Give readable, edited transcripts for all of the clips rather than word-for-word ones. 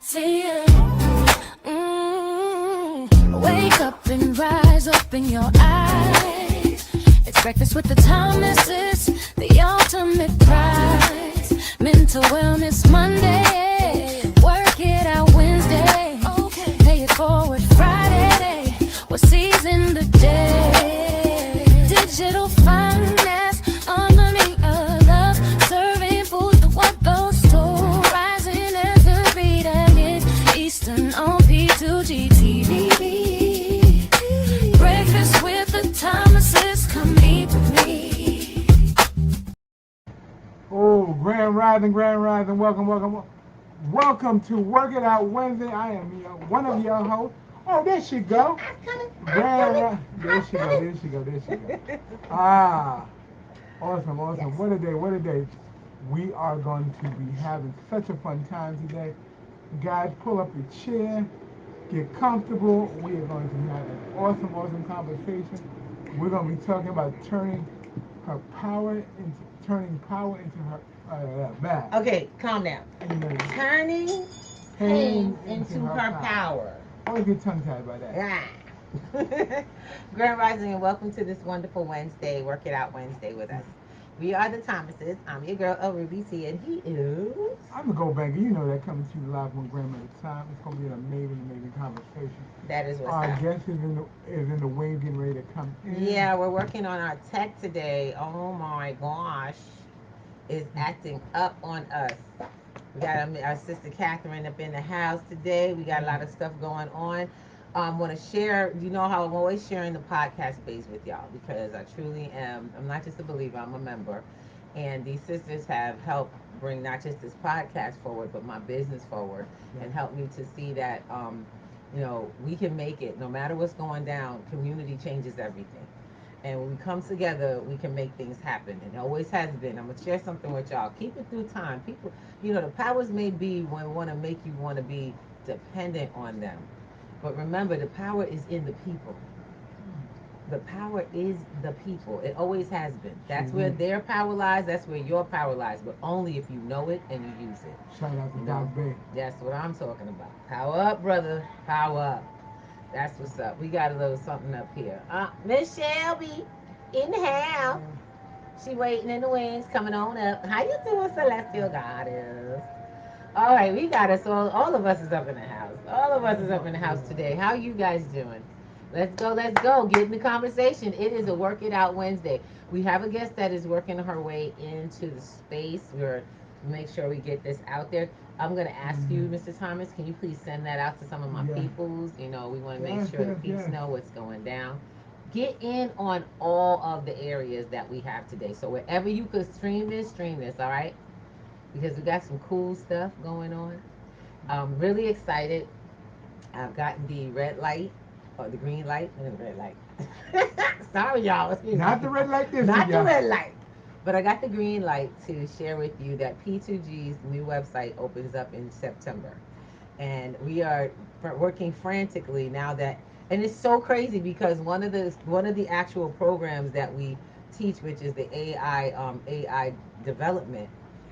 See you. Wake up and rise, open your eyes. It's breakfast with the Thomases, the ultimate prize. Mental Wellness Monday, work it out Wednesday. Pay it forward Friday, we'll season the day. Digital finance, harmony of love, serving food the what those store, rising as the beat again. Eastern on P2G TV. Breakfast with the Thomases, come eat with me. Oh, Grand Rising, welcome to Work It Out Wednesday. I am one of your hosts. Oh, there she go. There she go. Ah, awesome. Yes. What a day. We are going to be having such a fun time today. Guys, pull up your chair, get comfortable. We are going to have an awesome conversation. We're going to be talking about turning power into her back. Okay, calm down. Turning pain into her power. I always get tongue-tied by that. Yeah. Grand Rising, and welcome to this wonderful Wednesday, Work It Out Wednesday with us. We are the Thomases. I'm your girl, Ruby C, and he is... I'm a go banker. You know that, coming to you live one gram at a time. It's going to be an amazing conversation. That is what's Our up. guest is in the wings, getting ready to come in. Yeah, we're working on our tech today. Oh my gosh. Is acting up on us. We got our sister CATERINE up in the house today. We got a lot of stuff going on. Want to share, you know how I'm always sharing the podcast space with y'all, because I truly am, I'm not just a believer, I'm a member. And these sisters have helped bring not just this podcast forward, but my business forward, and help me to see that, we can make it no matter what's going down. Community changes everything. And when we come together, we can make things happen. And it always has been. I'm going to share something with y'all. Keep it through time. People, the powers may be when we want to make you want to be dependent on them. But remember, the power is in the people. The power is the people. It always has been. That's where their power lies. That's where your power lies. But only if you know it and you use it. Shout out to Doc Bay. That's what I'm talking about. Power up, brother. Power up. That's what's up. We got a little something up here. Miss Shelby in the house. She waiting in the wings, coming on up. How you doing, Celestial Goddess? All right, we got us all of us is up in the house. All of us is up in the house today. How you guys doing? Let's go. Get in the conversation. It is a Work It Out Wednesday. We have a guest that is working her way into the space. We're make sure we get this out there. I'm going to ask you, Mr. Thomas, can you please send that out to some of my peoples? We want to make sure the peeps know what's going down. Get in on all of the areas that we have today. So wherever you could stream this, all right? Because we got some cool stuff going on. I'm really excited. I've gotten the red light, or the green light, and the red light. Sorry, y'all. Not the red light this Not the red light. But I got the green light to share with you that P2G's new website opens up in September. And we are working frantically now that, and it's so crazy because one of the actual programs that we teach, which is the AI development,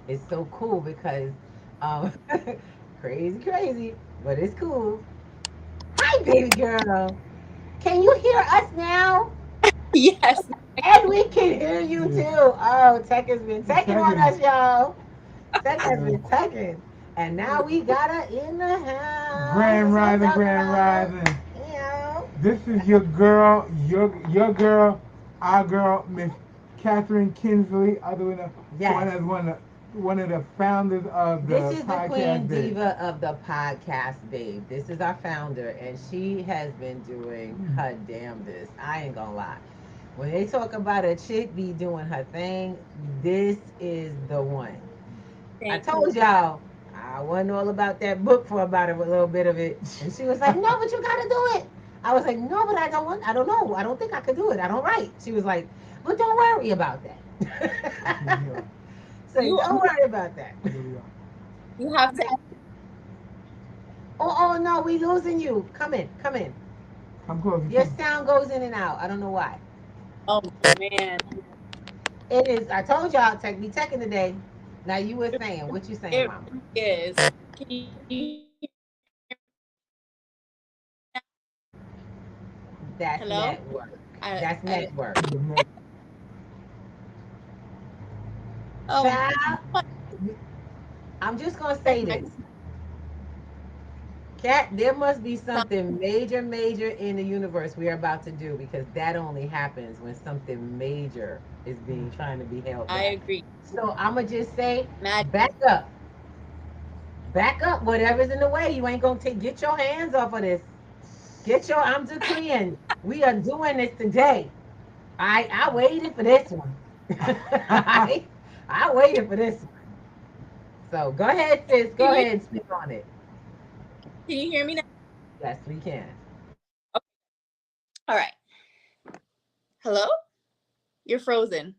is so cool because crazy, but it's cool. Hi, baby girl. Can you hear us now? Yes. And we can hear you too. Oh, Tech has been teching on us, y'all. Tech has been teching. And now we got her in the house. Grand Rising. Yeah. This is your girl, our girl, Miss Catherine Kinsley, one of the founders of the podcast. This is the Queen Diva of the podcast, babe. This is our founder, and she has been doing her damnedest. I ain't gonna lie. When they talk about a chick be doing her thing, this is the one. I told y'all, I wasn't all about that book for about a little bit of it. And she was like, no, but you gotta do it. I was like, no, but I don't know. I don't think I could do it. I don't write. She was like, but don't worry about that. So don't worry about that. You have to. Oh no, we losing you. Come in. I'm close. Your sound goes in and out. I don't know why. Oh man. It is. I told y'all be checking today. Now you were saying what you saying, It Mama? really is. Can you? That's Hello? network. I, That's I, network. oh, Child, I'm just gonna my say this. Cat, there must be son, something major, major in the universe we are about to do because that only happens when something major is being trying to be held I back. agree. So I'ma just say, Mad. back up, back up. Whatever's in the way, you ain't gonna take. Get your hands off of this. Get your. I'm decreeing. We are doing this today. I waited for this one. I waited for this one. So go ahead, sis. Go Can you ahead and speak on it. hear me now? Yes, we can. Okay. All right. Hello? You're frozen.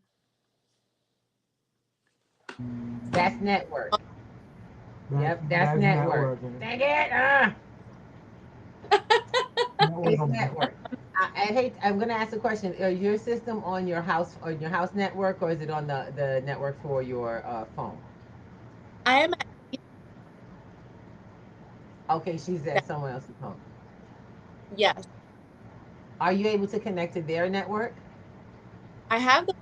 That's network. Yep, that's That's network. networking. Dang it! It's Network. network. I hate. I'm gonna ask a question. Is your system on your house network, or is it on the network for your phone? I am Okay, she's at at someone else's home. yes. Are you able to connect to their network, I have the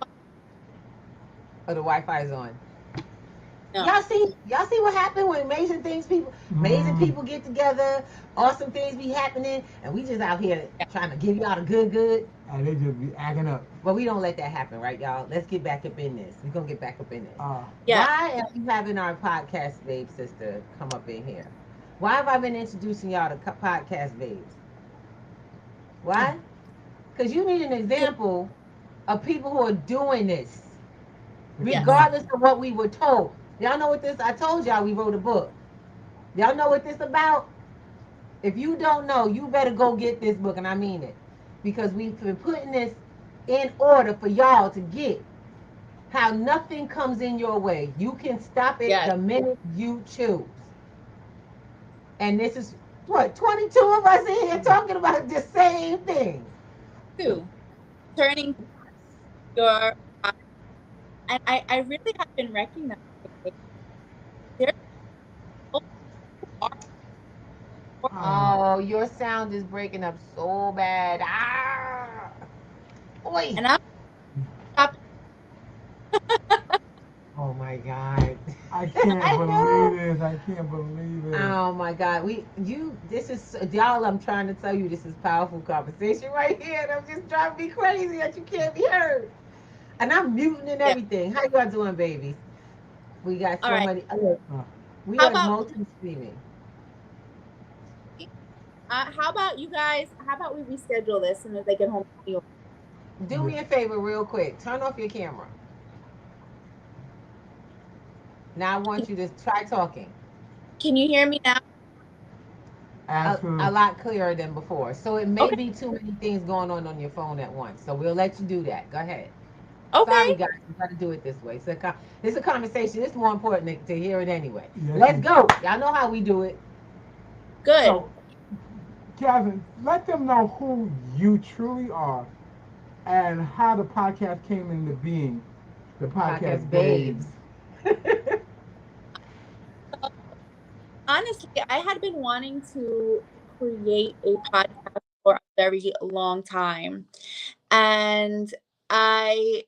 or the Wi-Fi is on? no. Y'all see what happened when amazing Mm. people get together, awesome things be happening, and we just out here Yeah. trying to give y'all the good. And they just be acting up. But we don't let that happen, right, y'all? Let's get back up in this. We're gonna get back up in this. Uh, Yeah. Why are you having our podcast babe sister come up in here? Why have I been introducing y'all to podcast babes? Why? Because you need an example of people who are doing this, Yes. regardless of what we were told. Y'all know what this? I told y'all we wrote a book. Y'all know what this about? If you don't know, you better go get this book, and I mean it, because we've been putting this in order for y'all to get how nothing comes in your way. You can stop it Yes. the minute you choose. And this is what 22 of us in here talking about the same thing. Two. Turning your and I really have been recognizing there's people who are Oh, your sound is breaking up so bad. Oi. and I'm stopping. Oh my God. I can't I believe know. this. I can't believe it. Oh my God. This is, y'all, I'm trying to tell you, this is powerful conversation right here. And I'm just driving me crazy that you can't be heard. And I'm muting and Yeah. everything. How y'all doing, babies? We got All so right. many. Uh, We How are about multi streaming. how about you guys? How about we reschedule this and if they get home? Do yeah. me a favor, real quick. Turn off your camera. Now I want you to try talking Can you hear me now? a Absolutely. lot clearer than before. So it may Okay. be too many things going on your phone at once. So we'll let you do that. Go ahead. Okay. Sorry, guys. We got to do it this way. It's a conversation. It's more important to hear it anyway. Yes, Let's go. Y'all know how we do it. Good. so, Kevin, let them know who you truly are and how the podcast came into being. The podcast Podcast babes. babes. So honestly, I had been wanting to create a podcast for a very long time. And I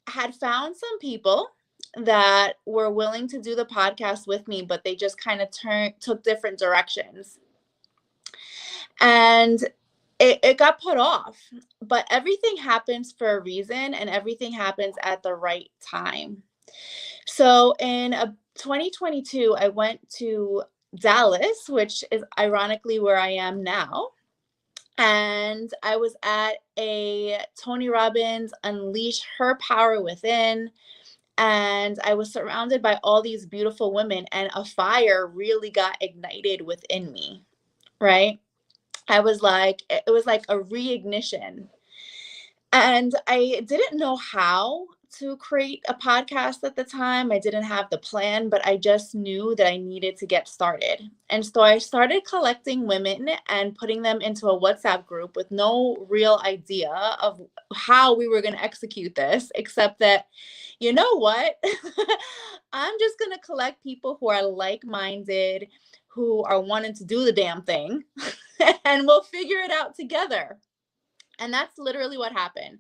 had found some people that were willing to do the podcast with me, but they just kind of took different directions. And it got put off. But everything happens for a reason and everything happens at the right time. So in 2022, I went to Dallas, which is ironically where I am now. And I was at a Tony Robbins Unleash Her Power Within. And I was surrounded by all these beautiful women, and a fire really got ignited within me, right? It was like a reignition. And I didn't know how to create a podcast at the time. I didn't have the plan, but I just knew that I needed to get started. And so I started collecting women and putting them into a WhatsApp group with no real idea of how we were going to execute this, except that, you know what? I'm just going to collect people who are like-minded, who are wanting to do the damn thing, and we'll figure it out together. And that's literally what happened.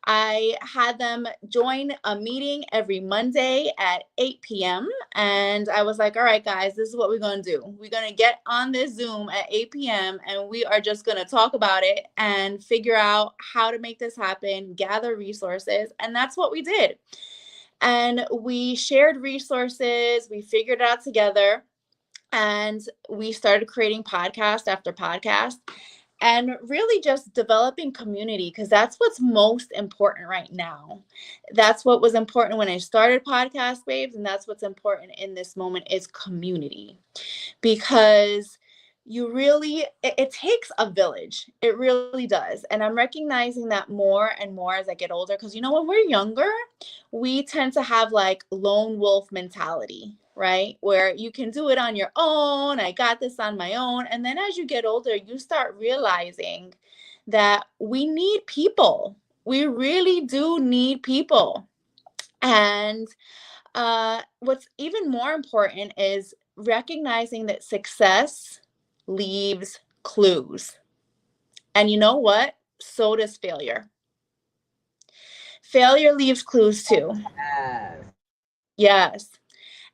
I had them join a meeting every Monday at 8 p.m. And I was like, all right, guys, this is what we're going to do. We're going to get on this Zoom at 8 p.m. and we are just going to talk about it and figure out how to make this happen, gather resources. And that's what we did. And we shared resources. We figured it out together. And we started creating podcast after podcast. And really just developing community, because that's what's most important right now. That's what was important when I started Podcast Babes, and that's what's important in this moment is community. Because you really, it takes a village. It really does. And I'm recognizing that more and more as I get older, because, you know, when we're younger, we tend to have like lone wolf mentality, right? Where you can do it on your own. I got this on my own. And then as you get older, you start realizing that we need people. We really do need people. And what's even more important is recognizing that success leaves clues. And you know what? So does failure. Failure leaves clues too. Yes. Yes.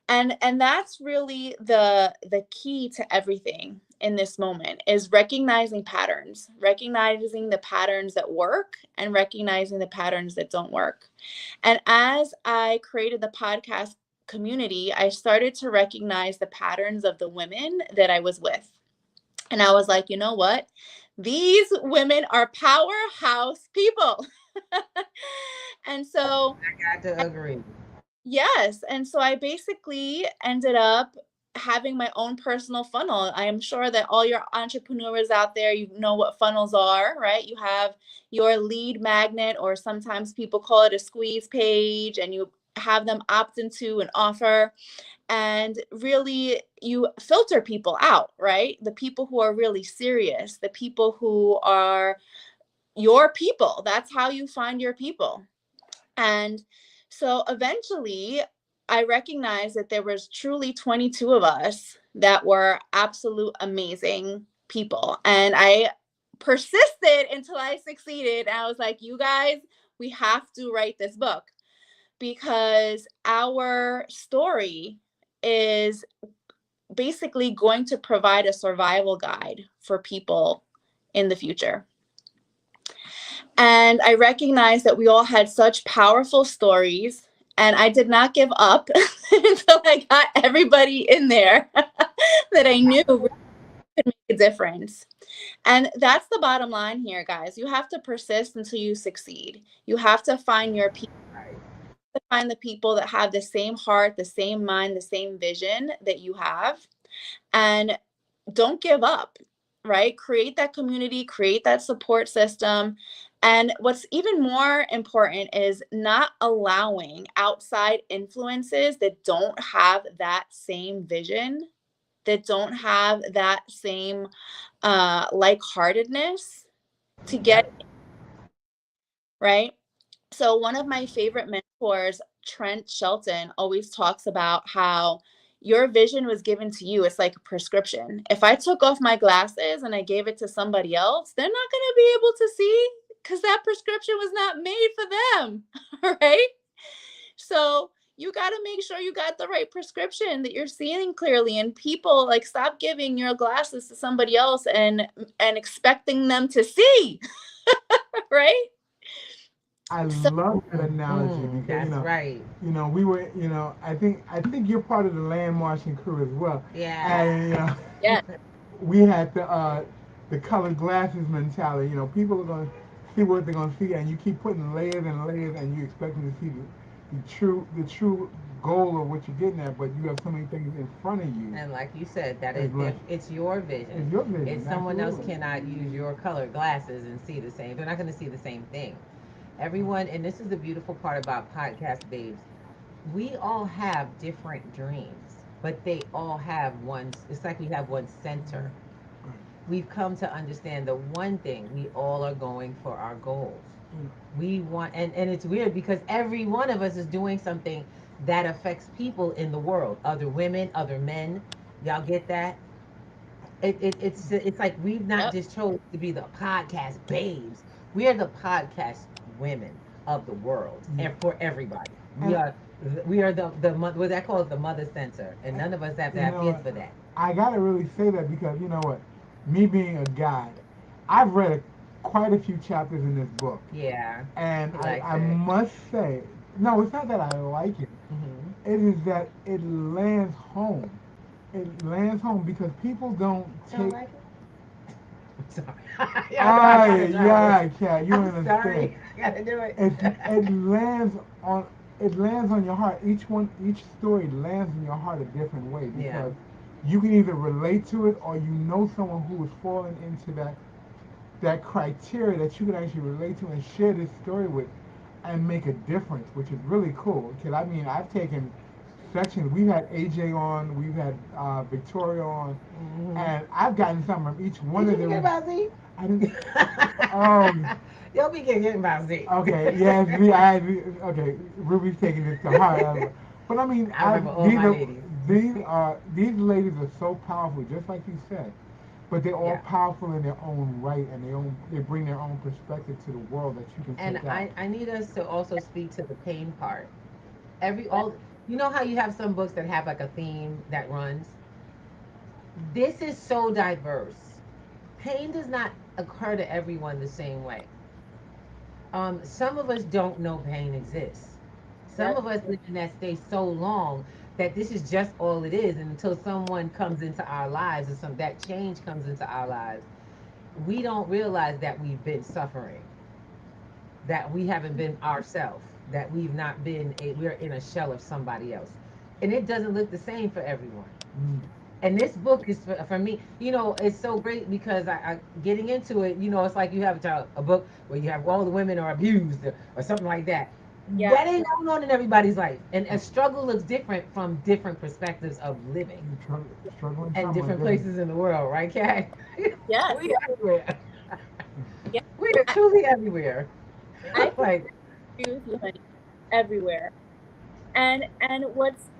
And that's really the key to everything in this moment is recognizing patterns, recognizing the patterns that work and recognizing the patterns that don't work. And as I created the podcast community, I started to recognize the patterns of the women that I was with. And I was like, you know what? These women are powerhouse people. And so I got to agree. yes. And so I basically ended up having my own personal funnel. I am sure that all your entrepreneurs out there, you know what funnels are, right? You have your lead magnet, or sometimes people call it a squeeze page, and you have them opt into an offer. And really, you filter people out, right? The people who are really serious, the people who are your people. That's how you find your people. And so eventually I recognized that there was truly 22 of us that were absolute amazing people. And I persisted until I succeeded. And I was like, you guys, we have to write this book, because our story is basically going to provide a survival guide for people in the future. And I recognized that we all had such powerful stories, and I did not give up until I got everybody in there that I knew could make a difference. And that's the bottom line here, guys. You have to persist until you succeed. You have to find your people, to find the people that have the same heart, the same mind, the same vision that you have. And don't give up, right? Create that community, create that support system. And what's even more important is not allowing outside influences that don't have that same vision, that don't have that same like-heartedness to get, right? So one of my favorite mentors, Trent Shelton, always talks about how your vision was given to you. It's like a prescription. If I took off my glasses and I gave it to somebody else, they're not going to be able to see, because that prescription was not made for them, right? So you got to make sure you got the right prescription, that you're seeing clearly. And people, like, stop giving your glasses to somebody else and expecting them to see, right? I love that analogy because That's right. we were I think you're part of the land marching crew as well. Yeah. And Yeah. we had the colored glasses mentality. People are gonna see what they're gonna see, and you keep putting layers and layers, and you expect them to see the true goal of what you're getting at, but you have so many things in front of you. And like you said, that It's is like- it's your vision. It's your vision, If someone else absolutely. cannot use your colored glasses and see the same, they're not going to see the same thing. Everyone, and this is the beautiful part about podcast babes. We all have different dreams, but they all have one. It's like we have one center. We've come to understand the one thing we all are going for our goals. We want, and it's weird because every one of us is doing something that affects people in the world, other women, other men. Y'all get that? It's like we've not Yep. just chose to be the podcast babes. We are the podcast women of the world, Yeah. and for everybody. We And are we are the what that calls the mother center, and none of us have to you have know kids what? for that. I gotta really say that because you know what? Me being a guy, I've read quite a few chapters in this book, Yeah, and he I, likes I it. must say, no, it's not that I like it. Hmm. It is that it lands home. It lands home because people don't Don't take. like it? I'm sorry. Y'all know I Ah, apologize. yeah, cat, you don't I'm understand. sorry. I gotta do it. It lands on your heart. Each story lands in your heart a different way Yeah. because you can either relate to it or you know someone who is falling into that criteria that you can actually relate to and share this story with and make a difference, which is really cool. Because I mean, I've taken sections. We've had AJ on, we've had Victoria on, Hmm. and I've gotten something from each one Did you of forget them. about Z? I didn't. Um. You'll be getting about Z. Okay. Yes. Okay. Ruby's taking this to heart. But I mean, I remember all my ladies. these ladies are so powerful, just like you said. But they're all Yeah. powerful in their own right, and they bring their own perspective to the world that you can And take out. I need us to also speak to the pain part. Every Yeah. all You know how you have some books that have like a theme that runs? This is so diverse. Pain does not occur to everyone the same way. Some of us don't know pain exists. Some Yep. of us live in that state so long that this is just all it is. And until someone comes into our lives or some that change comes into our lives, we don't realize that we've been suffering, that we haven't been ourselves, that we've not been we're in a shell of somebody else. And it doesn't look the same for everyone. Mm. And this book is for me, it's so great because I getting into it, it's like you have a book where you have all the women are abused or something like that. Yeah. That ain't going on in everybody's life. And a struggle looks different from different perspectives of living Struggling and somewhere different different. places in the world, right, Kat? Yes. We everywhere. Yeah. We are I, truly everywhere. I completely Like, agree with you, honey. Everywhere. And what's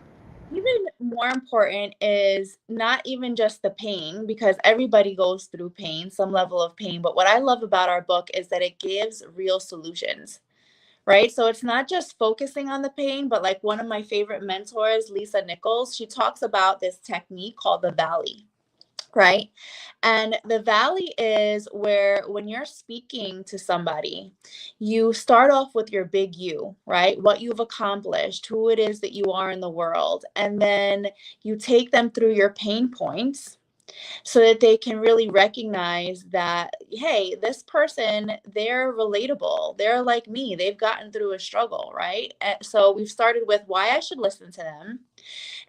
even more important is not even just the pain, because everybody goes through pain, some level of pain. But what I love about our book is that it gives real solutions, right? So it's not just focusing on the pain, but like one of my favorite mentors, Lisa Nichols, she talks about this technique called the valley, right? And the valley is where when you're speaking to somebody, you start off with your big you, right? What you've accomplished, who it is that you are in the world. And then you take them through your pain points so that they can really recognize that, hey, this person, they're relatable. They're like me. They've gotten through a struggle, right? And so we've started with why I should listen to them,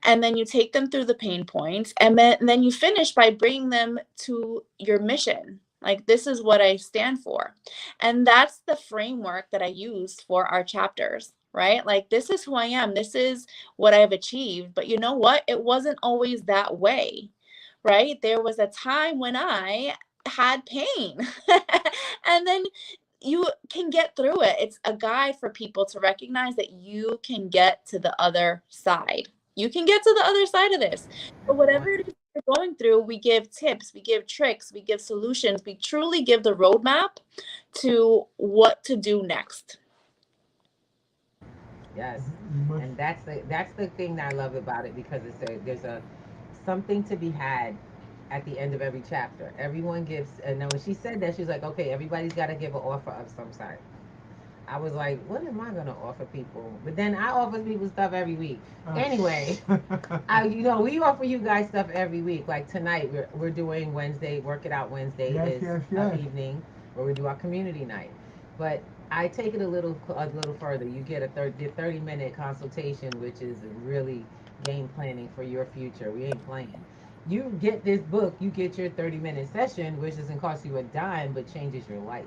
and then you take them through the pain points, and then you finish by bringing them to your mission, like, this is what I stand for. And that's the framework that I use for our chapters, right? Like, this is who I am, this is what I've achieved. But you know what, it wasn't always that way, right? There was a time when I had pain and then you can get through it. It's a guide for people to recognize that you can get to the other side. You can get to the other side of this. But whatever it is you're going through, we give tips, we give tricks, we give solutions. We truly give the roadmap to what to do next. yes. You must. And that's the thing that I love about it because there's a something to be had at the end of every chapter. Everyone gives, and then when she said that, she's like, okay, everybody's got to give an offer of some sort. I was like, what am I gonna offer people? But then I offer people stuff every week. Anyway, we offer you guys stuff every week. Like tonight, we're doing Wednesday. Work It Out Wednesday Yes, is yes, an yes. evening where we do our community night. But I take it a little further. You get a 30-minute consultation, which is really game planning for your future. We ain't playing. You get this book, you get your 30-minute session, which doesn't cost you a dime, but changes your life.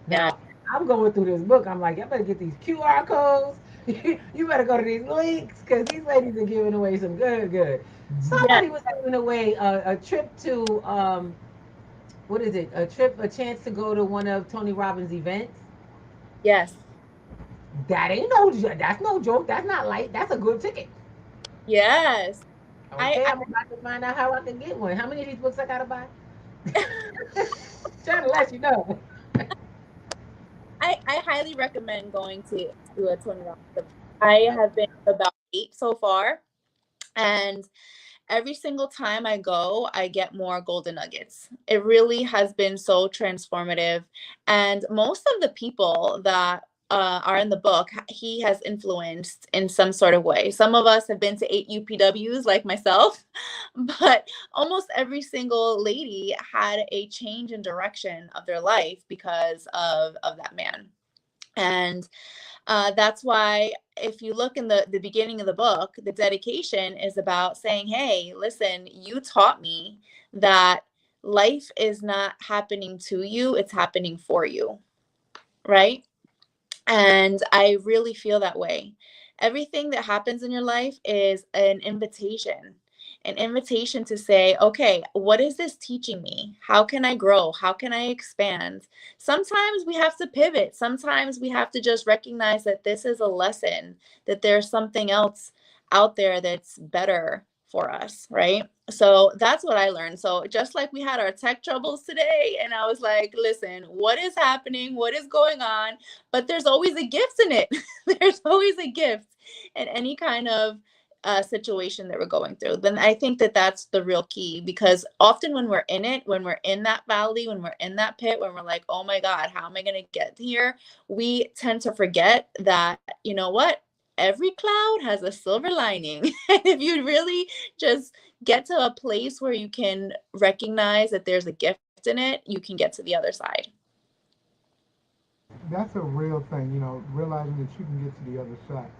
Yeah. Now, I'm going through this book. I'm like, I better get these QR codes. You better go to these links because these ladies are giving away some good. Yeah. Somebody was giving away a trip to what is it? A chance to go to one of Tony Robbins' events. Yes. That ain't no, that's no joke. That's not light. That's a good ticket. Yes. Okay, I I'm about to find out how I can get one. How many of these books I gotta buy? Trying to let you know. I highly recommend going to a Tony Robbins event. I have been to about 8 so far, and every single time I go, I get more golden nuggets. It really has been so transformative. And most of the people that are in the book, he has influenced in some sort of way. Some of us have been to 8 UPWs, like myself, but almost every single lady had a change in direction of their life because of that man. And that's why if you look in the beginning of the book, the dedication is about saying, hey, listen, you taught me that life is not happening to you, it's happening for you, right? And I really feel that way. Everything that happens in your life is an invitation to say, okay, what is this teaching me? How can I grow? How can I expand? Sometimes we have to pivot. Sometimes we have to just recognize that this is a lesson, that there's something else out there that's better for us, right? So that's what I learned. So just like we had our tech troubles today, and I was like, listen, what is happening? What is going on? But there's always a gift in it. There's always a gift in any kind of situation that we're going through. Then I think that that's the real key, because often when we're in it, when we're in that valley, when we're in that pit, when we're like, oh my God, how am I going to get here? We tend to forget that, you know what? Every cloud has a silver lining. And if you really just get to a place where you can recognize that there's a gift in it, you can get to the other side. That's a real thing, realizing that you can get to the other side.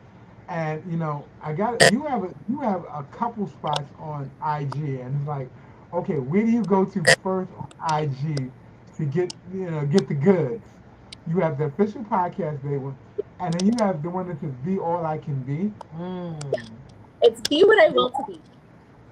And I got you have a couple spots on IG, and it's like, okay, where do you go to first on IG to get the goods? You have the official podcast day one, and then you have the one that says "Be All I Can Be." Mm, It's be what I will to be.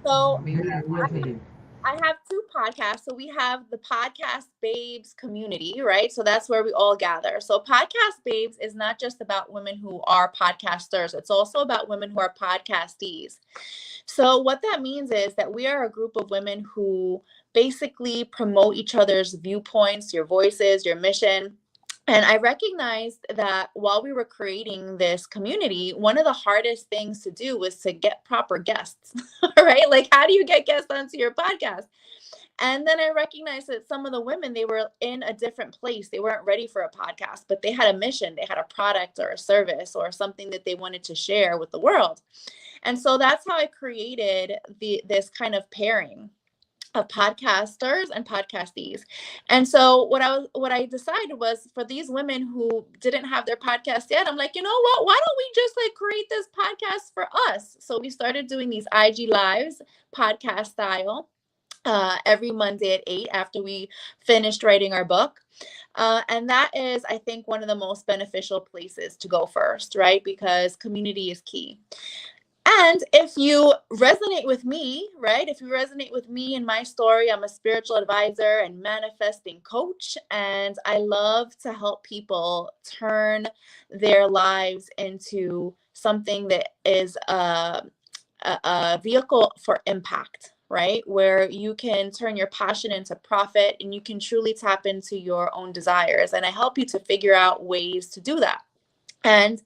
So be what I Be want what to to be. be. I have two podcasts. So we have the Podcast Babes community, right? So that's where we all gather. So Podcast Babes is not just about women who are podcasters, it's also about women who are podcastees. So what that means is that we are a group of women who basically promote each other's viewpoints, your voices, your mission. And I recognized that while we were creating this community, one of the hardest things to do was to get proper guests, right? Like, how do you get guests onto your podcast? And then I recognized that some of the women, they were in a different place. They weren't ready for a podcast, but they had a mission. They had a product or a service or something that they wanted to share with the world. And so that's how I created this kind of pairing of podcasters and podcastees. And so what I decided was, for these women who didn't have their podcast yet, I'm like, you know what? Why don't we just like create this podcast for us? So we started doing these IG lives, podcast style, every Monday at 8 after we finished writing our book. And that is, I think, one of the most beneficial places to go first, right? Because community is key. And if you resonate with me, right? If you resonate with me and my story, I'm a spiritual advisor and manifesting coach. And I love to help people turn their lives into something that is a vehicle for impact, right? Where you can turn your passion into profit and you can truly tap into your own desires. And I help you to figure out ways to do that. And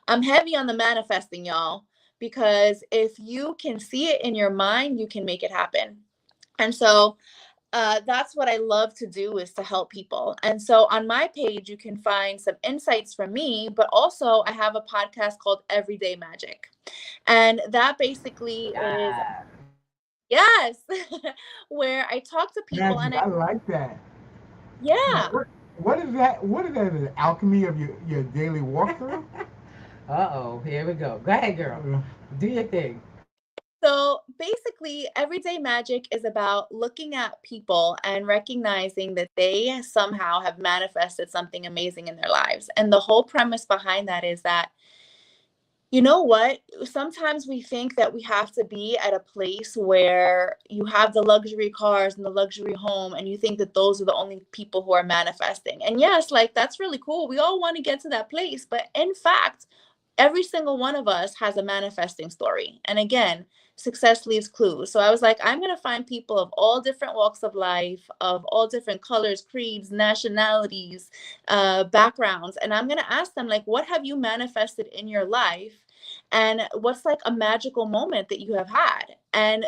I'm heavy on the manifesting, y'all, because if you can see it in your mind, you can make it happen. And so that's what I love to do, is to help people. And so on my page, you can find some insights from me, but also I have a podcast called Everyday Magic. And that basically is, Yeah. yes, where I talk to people and Magic. I like that. Now, yeah. what is that? What is that? The alchemy of your daily walkthrough? Uh oh, here we go. Go ahead, girl. Uh, Do your thing. So basically, everyday magic is about looking at people and recognizing that they somehow have manifested something amazing in their lives. And the whole premise behind that is that, you know what? Sometimes we think that we have to be at a place where you have the luxury cars and the luxury home, and you think that those are the only people who are manifesting. And yes, like that's really cool. We all want to get to that place. But in fact, every single one of us has a manifesting story. And again, success leaves clues. So I was like, I'm going to find people of all different walks of life, of all different colors, creeds, nationalities, backgrounds. And I'm going to ask them, like, what have you manifested in your life? And what's like a magical moment that you have had? And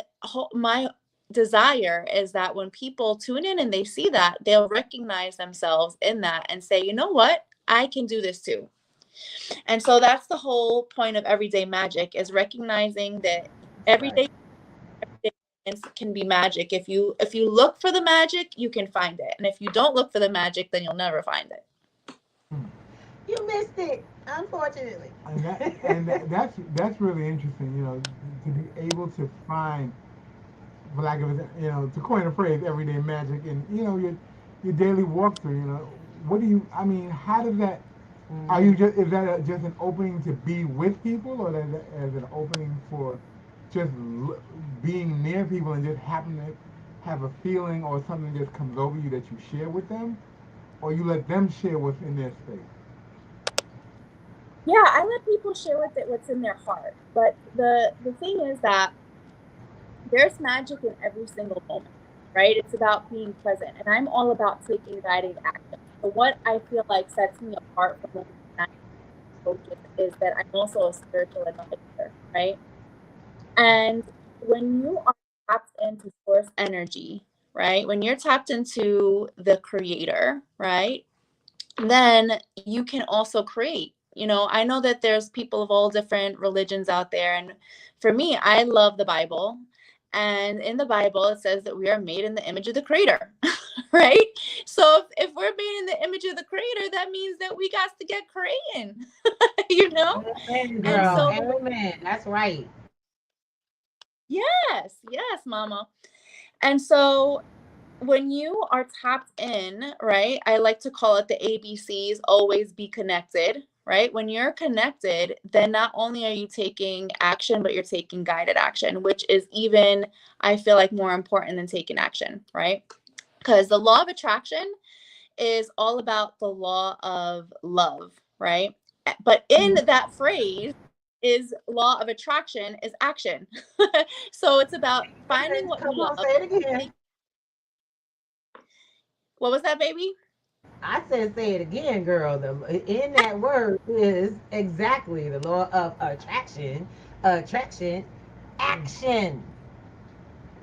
my desire is that when people tune in and they see that, they'll recognize themselves in that and say, you know what? I can do this too. And so that's the whole point of everyday magic, is recognizing that everyday, everyday can be magic. If you look for the magic, you can find it. And if you don't look for the magic, then you'll never find it. You missed it, unfortunately. That's really interesting. To be able to find, for lack of to coin a phrase, everyday magic, and your daily walkthrough. What do you? I mean, how does that? Are you just is that just an opening to be with people, or is that as an opening for just being near people and just happen to have a feeling or something just comes over you that you share with them, or you let them share what's in their space? Yeah, I let people share what's in their heart. But the thing is that there's magic in every single moment, right? It's about being present. And I'm all about taking guided action. So what I feel like sets me apart from most coaches is that I'm also a spiritual advisor, right? And when you are tapped into source energy, right? When you're tapped into the creator, right? Then you can also create. I know that there's people of all different religions out there. And for me, I love the Bible. And in the Bible, it says that we are made in the image of the creator, right? So if we're made in the image of the creator, that means that we got to get creating, you know? Amen, And girl. so, Amen. That's right. yes, mama. And so when you are tapped in, right? I like to call it the ABCs, always be connected, right? When you're connected, then not only are you taking action, but you're taking guided action, which is even, I feel like, more important than taking action, right? Because the law of attraction is all about the law of love, right? But in that phrase, is law of attraction is action. So it's about finding what Come you on, love. say it again. What was that, baby? I said, say it again, girl. In that word is exactly the law of attraction. Attraction, action.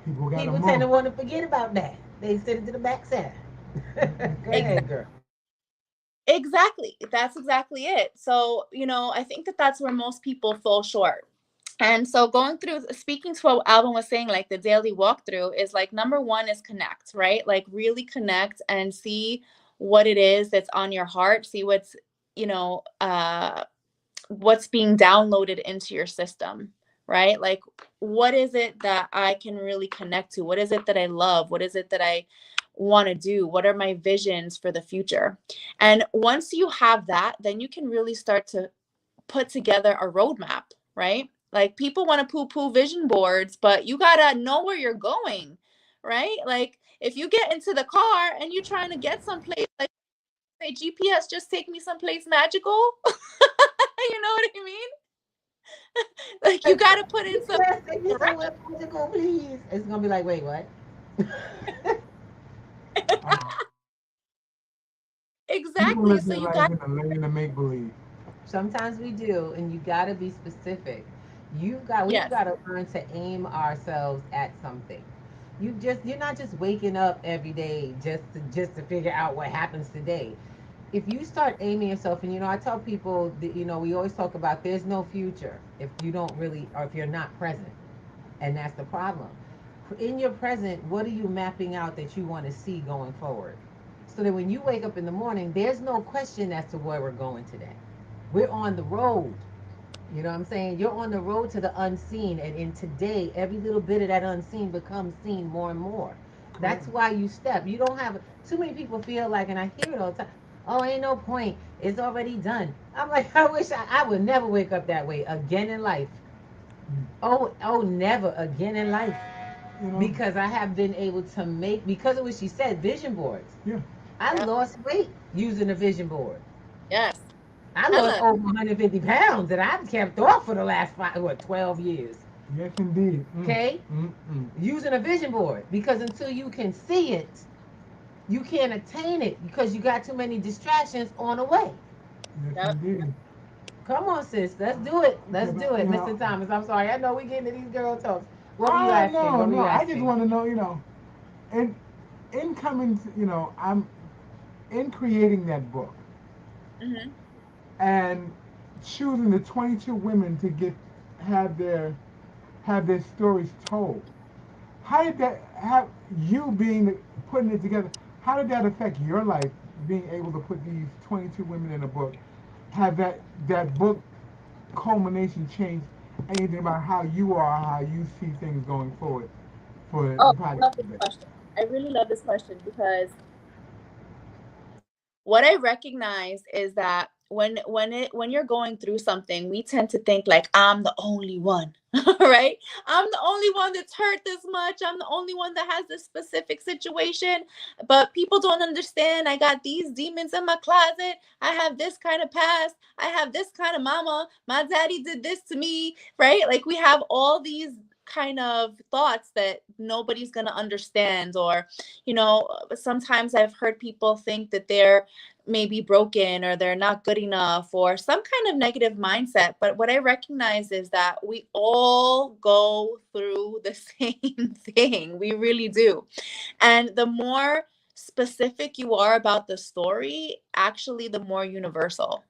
People got a People tend to move. want to forget about that. They send it to the backside. Go ahead, girl. Exactly. That's exactly it. So, I think that that's where most people fall short. And so going through, speaking to what Alvin was saying, like the daily walkthrough is like, number one is connect, right? Like really connect and see what it is that's on your heart. See you know, uh, what's being downloaded into your system, right? Like, what is it that I can really connect to? What is it that I love? What is it that I want to do? What are my visions for the future? And once you have that, then you can really start to put together a roadmap, right? Like, people want to poo poo vision boards, but you got to know where you're going, right? Like, if you get into the car and you're trying to get someplace, like, say, GPS, just take me someplace magical. You know what I mean? Like, you got to put in some Yes, take me direct. somewhere magical, please. It's gonna be like, wait, what? Uh, People Exactly. live So their you life got, in the land of make believe. Sometimes we do, and you got to be specific. We've yes. got to learn to aim ourselves at something. You're not just waking up every day just to figure out what happens today. If you start aiming yourself, and I tell people that we always talk about there's no future if you don't really, or if you're not present, and that's the problem. In your present, what are you mapping out that you want to see going forward? So that when you wake up in the morning, there's no question as to where we're going today. We're on the road. You know what I'm saying? You're on the road to the unseen, and in today, every little bit of that unseen becomes seen more and more. That's Correct. why you step. You don't have too many people feel like, and I hear it all the time. Oh, ain't no point. It's already done. I'm like, I wish I would never wake up that way again in life. Mm. Oh, never again in life. You know? Because I have been able to make, because of what she said, vision boards. Yeah. I Yeah. lost weight using a vision board. Yes. I lost Hello. over 150 pounds that I've kept off for the last 12 years. Yes, indeed. Okay? Using a vision board. Because until you can see it, you can't attain it because you got too many distractions on the way. Yes, Yep. indeed. Come on, sis. Let's do it. Let's Because, do it. you Mr. know, Thomas, I'm sorry. I know we getting to these girl talks. What were you I asking? no, What were no. you I just asking? want to know, in incoming, I'm in creating that book Hmm. and choosing the 22 women to get have their have their stories told. How did that have you being putting it together? How did that affect your life? Being able to put these 22 women in a book, have that book culmination change anything about how you are, how you see things going forward for Oh, the I podcast? love this question. I really love this question because what I recognize is that when you're going through something, we tend to think like I'm the only one, right? I'm the only one that's hurt this much. I'm the only one that has this specific situation. But people don't understand. I got these demons in my closet. I have this kind of past. I have this kind of mama. My daddy did this to me, right? Like we have all these kind of thoughts that nobody's going to understand, or sometimes I've heard people think that they're maybe broken or they're not good enough or some kind of negative mindset. But what I recognize is that we all go through the same thing. We really do. And the more specific you are about the story, actually, the more universal.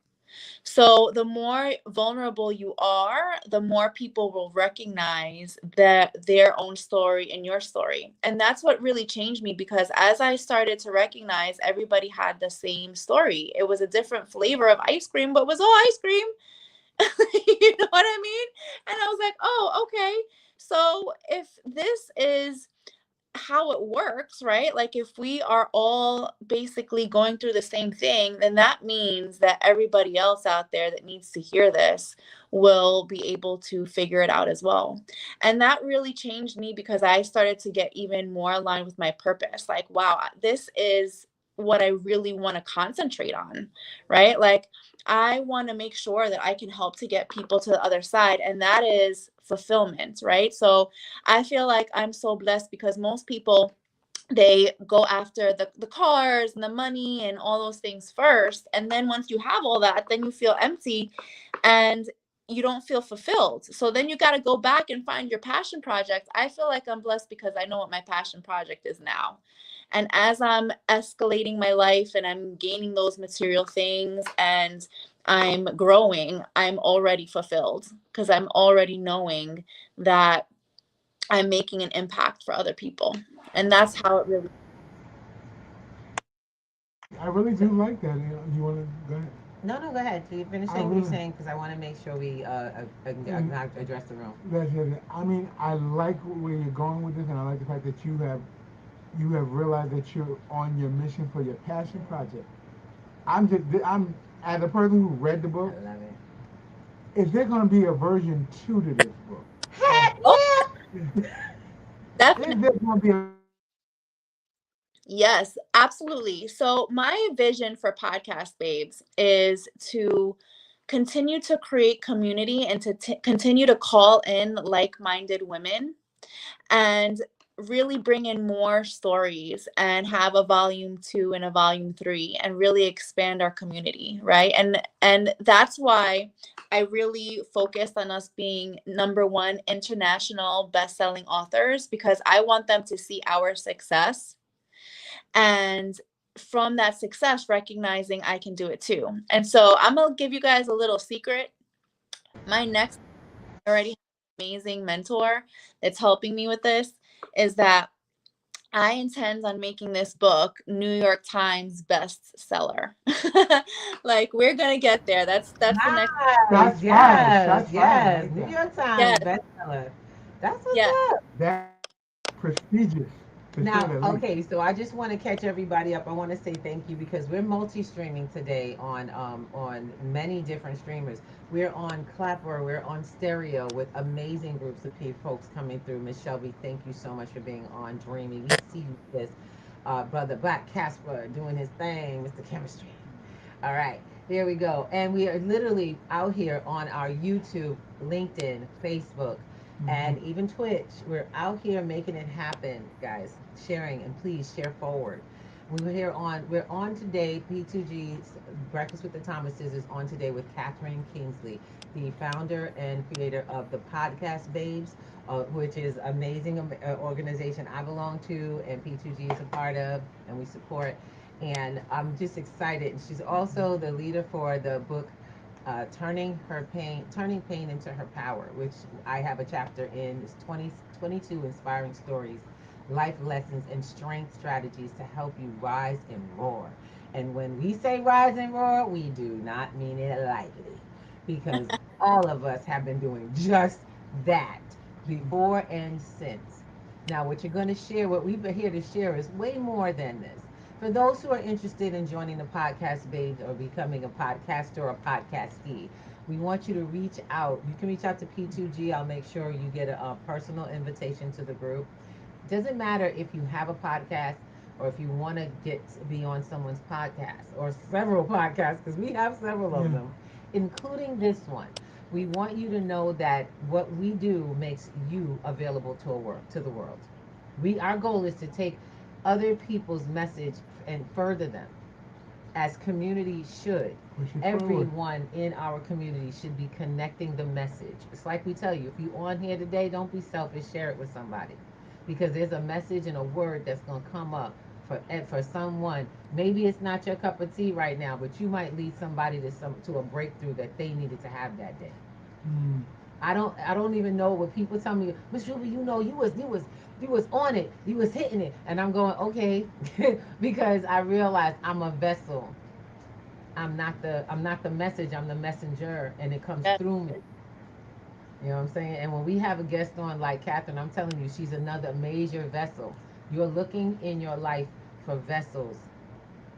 So the more vulnerable you are, the more people will recognize that their own story and your story. And that's what really changed me, because as I started to recognize everybody had the same story. It was a different flavor of ice cream, but it was all ice cream. You know what I mean? And I was like, "Oh, okay. So if this is how it works, right? Like if we are all basically going through the same thing, then that means that everybody else out there that needs to hear this will be able to figure it out as well." And that really changed me because I started to get even more aligned with my purpose. Like, wow, this is what I really want to concentrate on, right? Like I want to make sure that I can help to get people to the other side, and that is fulfillment, right? So I feel like I'm so blessed because most people, they go after the cars and the money and all those things first. And then once you have all that, then you feel empty and you don't feel fulfilled. So then you got to go back and find your passion project. I feel like I'm blessed because I know what my passion project is now. And as I'm escalating my life and I'm gaining those material things and I'm growing, I'm already fulfilled because I'm already knowing that I'm making an impact for other people. And that's how it really. I really do like that. You want to go ahead? No, no, go ahead. So you finish I saying what you're really, saying because I want to make sure we and address the room. that's it. I mean, I like where you're going with this, and I like the fact that you have realized that you're on your mission for your passion project. I'm as a person who read the book. I love it. Is there going to be a version two to this book? Or Heck Oh, yeah! is definitely. there going to be a Yes, absolutely. So, my vision for Podcast Babes is to continue to create community and to continue to call in like minded women and really bring in more stories and have a volume 2 and a volume 3 and really expand our community, right? And that's why I really focused on us being number 1 international best-selling authors, because I want them to see our success, and from that success recognizing I can do it too. And so I'm going to give you guys a little secret. My next, I already have an amazing mentor that's helping me with this, is that I intend on making this book New York Times bestseller. Like we're gonna get there. That's the next. Nice. Shots fired. Yes. Shots fired. I Yes. like New that. York Times Yes, bestseller. That's what's yes. up. That's prestigious, to say Now, the least. okay, so I just want to catch everybody up. I want to say thank you because we're multi-streaming today on many different streamers. We're on Clapper, we're on Stereo with amazing groups of folks coming through. Miss Shelby, thank you so much for being on Dreamy. We see you, this brother Black Casper doing his thing, Mr. Chemistry. All right, there we go. And we are literally out here on our YouTube, LinkedIn, Facebook, and even Twitch. We're out here making it happen, guys. Sharing, and please share forward. We're on today. P2G's Breakfast with the Thomases is on today with Catherine Kingsley, the founder and creator of the podcast Babes, which is amazing organization I belong to and P2G is a part of, and we support. And I'm just excited. And she's also the leader for the book turning pain into her power, which I have a chapter in. It's 22 inspiring stories, life lessons, and strength strategies to help you rise and roar. And when we say rise and roar, we do not mean it lightly, because all of us have been doing just that before and since. Now, what you're going to share, what we've been here to share, is way more than this. For those who are interested in joining the podcast babes or becoming a podcaster or a podcastee, we want you to reach out. You can reach out to P2G. I'll make sure you get a personal invitation to the group. Doesn't matter if you have a podcast or if you want to be on someone's podcast or several podcasts, because we have several of them, including this one. We want you to know that what we do makes you available to the world. Our goal is to take other people's message and further them, as community should. Everyone in our community should be connecting the message. It's like we tell you, if you on here today, don't be selfish, share it with somebody, because there's a message and a word that's going to come up for someone. Maybe it's not your cup of tea right now, but you might lead somebody to a breakthrough that they needed to have that day. I don't even know what people tell me, Miss Ruby, you was on it, you was hitting it, and I'm going, okay, because I realize I'm a vessel. I'm not the message, I'm the messenger, and it comes Yes, through me. You know what I'm saying? And when we have a guest on like Catherine, I'm telling you, she's another major vessel. You're looking in your life for vessels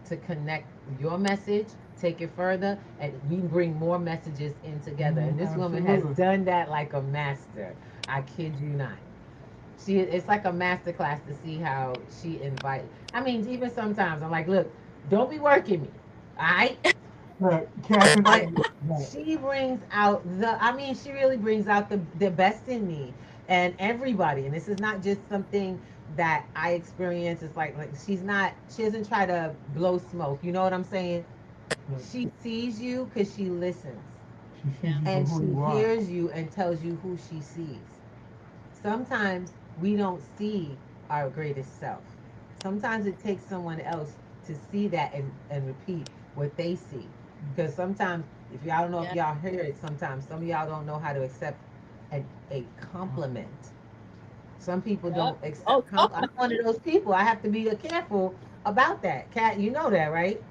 to connect your message, take it further, and we bring more messages in together. And this woman has done that like a master. I kid you not. It's like a master class to see how she invites. I mean, even sometimes I'm like, look, don't be working me. All right? Right, Catherine. But Right. she brings out she really brings out the best in me and everybody. And this is not just something that I experience. It's like she doesn't try to blow smoke. You know what I'm saying? Right. She sees you because she listens. She sees yeah, you for And who she you are. hears you and tells you who she sees. Sometimes we don't see our greatest self. Sometimes it takes someone else to see that and repeat what they see. Because sometimes, if y'all don't know if yeah, y'all hear it, sometimes some of y'all don't know how to accept a compliment. Some people yep. don't Oh, accept oh, I'm one of those people. I have to be careful about that. Kat, you know that, right?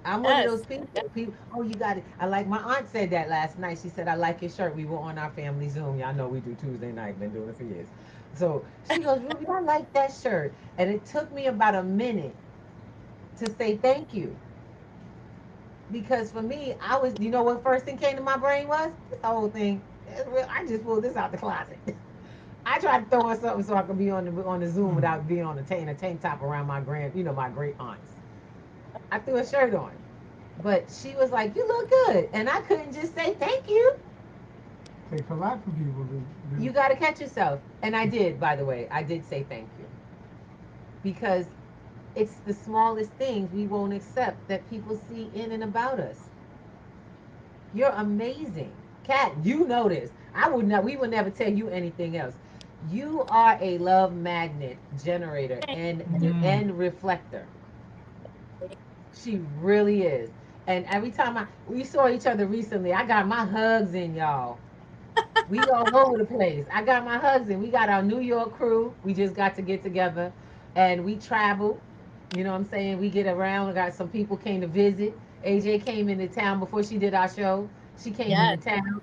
I'm one of those yes, people. yes, People, oh, you got it. I like my aunt said that last night. She said, I like your shirt. We were on our family Zoom. Y'all know we do Tuesday night. Been doing it for years. So she goes, Ruby, I like that shirt. And it took me about a minute to say thank you. Because for me, you know what first thing came to my brain was? This whole thing. I just pulled this out the closet. I tried to throw on something so I could be on the Zoom without being on a tank top around my great aunts. I threw a shirt on. But she was like, "You look good," and I couldn't just say thank you. Takes a lot for people You got to catch yourself, and I did. By the way, I did say thank you because it's the smallest things we won't accept that people see in and about us. You're amazing, Kat. You know this. I would not. We would never tell you anything else. You are a love magnet generator and reflector. She really is. And every time we saw each other recently, I got my hugs in, y'all. We all over the place. I got my hugs in. We got our New York crew. We just got to get together. and we travel. You know what I'm saying? We get around. We got some people came to visit. AJ came into town before she did our show. She came Yes. into town.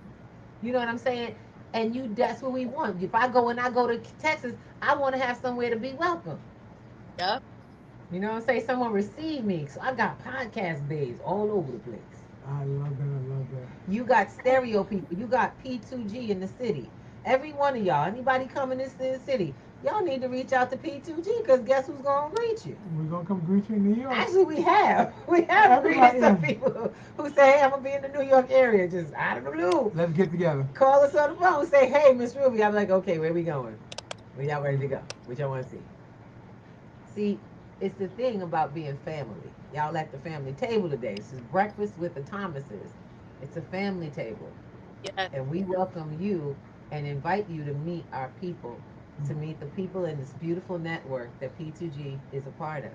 You know what I'm saying? And you, that's what we want. If I go and I go to Texas, I want to have somewhere to be welcome. Yep. You know what I'm saying? Someone receive me. So I got podcast babes all over the place. I love that. I love that. You got stereo people. You got P2G in the city. Every one of y'all, anybody coming into the city, y'all need to reach out to P2G because guess who's going to greet you? We're gonna come greet you in New York. Actually, we have. We have Everybody, greeted some people who say, hey, I'm going to be in the New York area, just out of the blue. let's get together. Call us on the phone, say, hey, Miss Ruby. I'm like, okay, where we going? Where y'all ready to go? What y'all want to see? See, it's the thing about being family. Y'all at the family table today. This is breakfast with the Thomases. It's a family table. Yes. And we welcome you and invite you to meet our people, to meet the people in this beautiful network that P2G is a part of.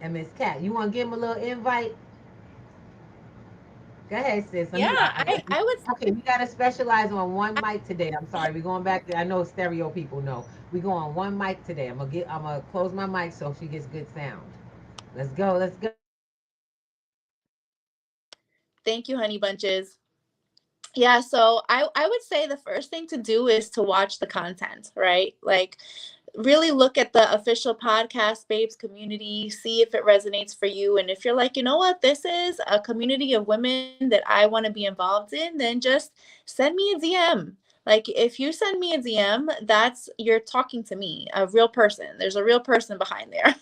And Miss Cat, you want to give them a little invite? Go ahead, sis. Let Yeah. me. I would. Okay, we gotta specialize on one mic today. I'm sorry, we're going back. I know stereo people know. We go on one mic today. I'm gonna close my mic so she gets good sound. Let's go. Let's go. Thank you, honey bunches. Yeah, so I would say the first thing to do is to watch the content, right? Like really look at the official podcast babes community, see if it resonates for you, and if you're like, you know what, this is a community of women that I want to be involved in, then just send me a DM. Like if you send me a DM, that's you're talking to me, a real person. There's a real person behind there.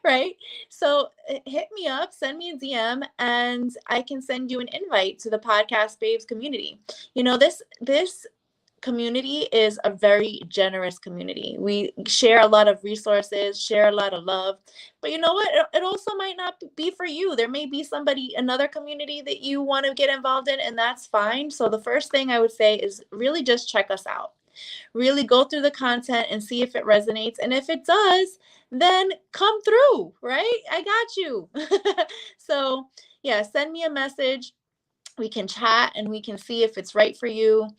Right? So hit me up, send me a DM, and I can send you an invite to the podcast babes community. You know, this community is a very generous community. We share a lot of resources, share a lot of love. But you know what? It also might not be for you. There may be somebody, another community that you want to get involved in, and that's fine. So the first thing I would say is really just check us out. Really go through the content and see if it resonates. And if it does, then come through, right? I got you. So, yeah, send me a message. We can chat and we can see if it's right for you.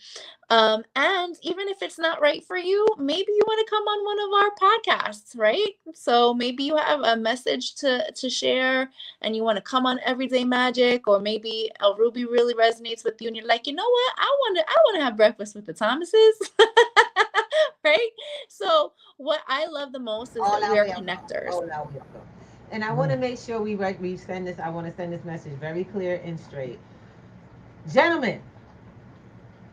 And even if it's not right for you, maybe you want to come on one of our podcasts, right? So maybe you have a message to share and you want to come on Everyday Magic, or maybe El Ruby really resonates with you and you're like, you know what? I want to have breakfast with the Thomases. Right? So what I love the most is All that we out are welcome. connectors. All out welcome. And I want to make sure we send this. I want to send this message very clear and straight, gentlemen.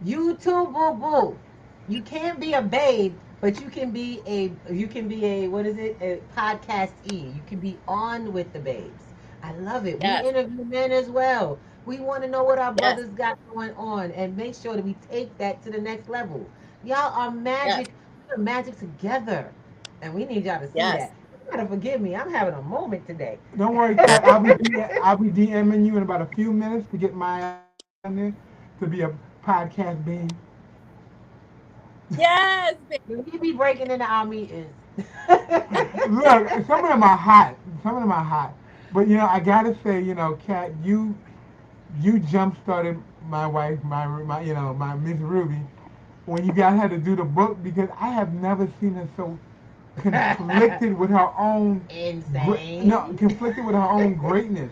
You too, boo boo. You can't be a babe, but you can be a what is it? A podcast E. You can be on with the babes. I love it. We Yes. interview men as well. We want to know what our Yes. brothers got going on and make sure that we take that to the next level. Y'all are Yes. magic. We're magic together. And we need y'all to see Yes. that. You gotta forgive me. I'm having a moment today. Don't worry, Kat. I'll be DMing you in about a few minutes to get my ass on there to be a podcast being. Yes. We be breaking into our meetings. Look, some of them are hot. Some of them are hot. But I gotta say, Kat, you jump started my wife, my Miss Ruby, when you guys had to do the book, because I have never seen her so conflicted with her own Insane. conflicted with her own greatness.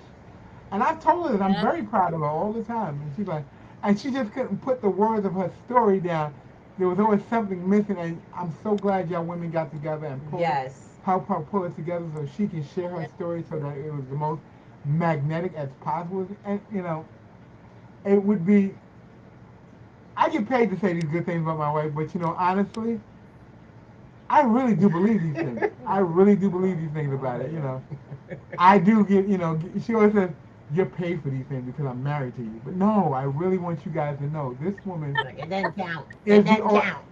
And I've told her that I'm Yes. very proud of her all the time. And she's like, and she just couldn't put the words of her story down. There was always something missing, and I'm so glad y'all women got together and Yes. help her pull it together so she can share her Yes. story so that it was the most magnetic as possible. And it would be. I get paid to say these good things about my wife, but honestly, I really do believe these things. I really do believe these things about it. I do get, she always says, you're paid for these things because I'm married to you. But no, I really want you guys to know this woman Like, it doesn't count. It is doesn't count.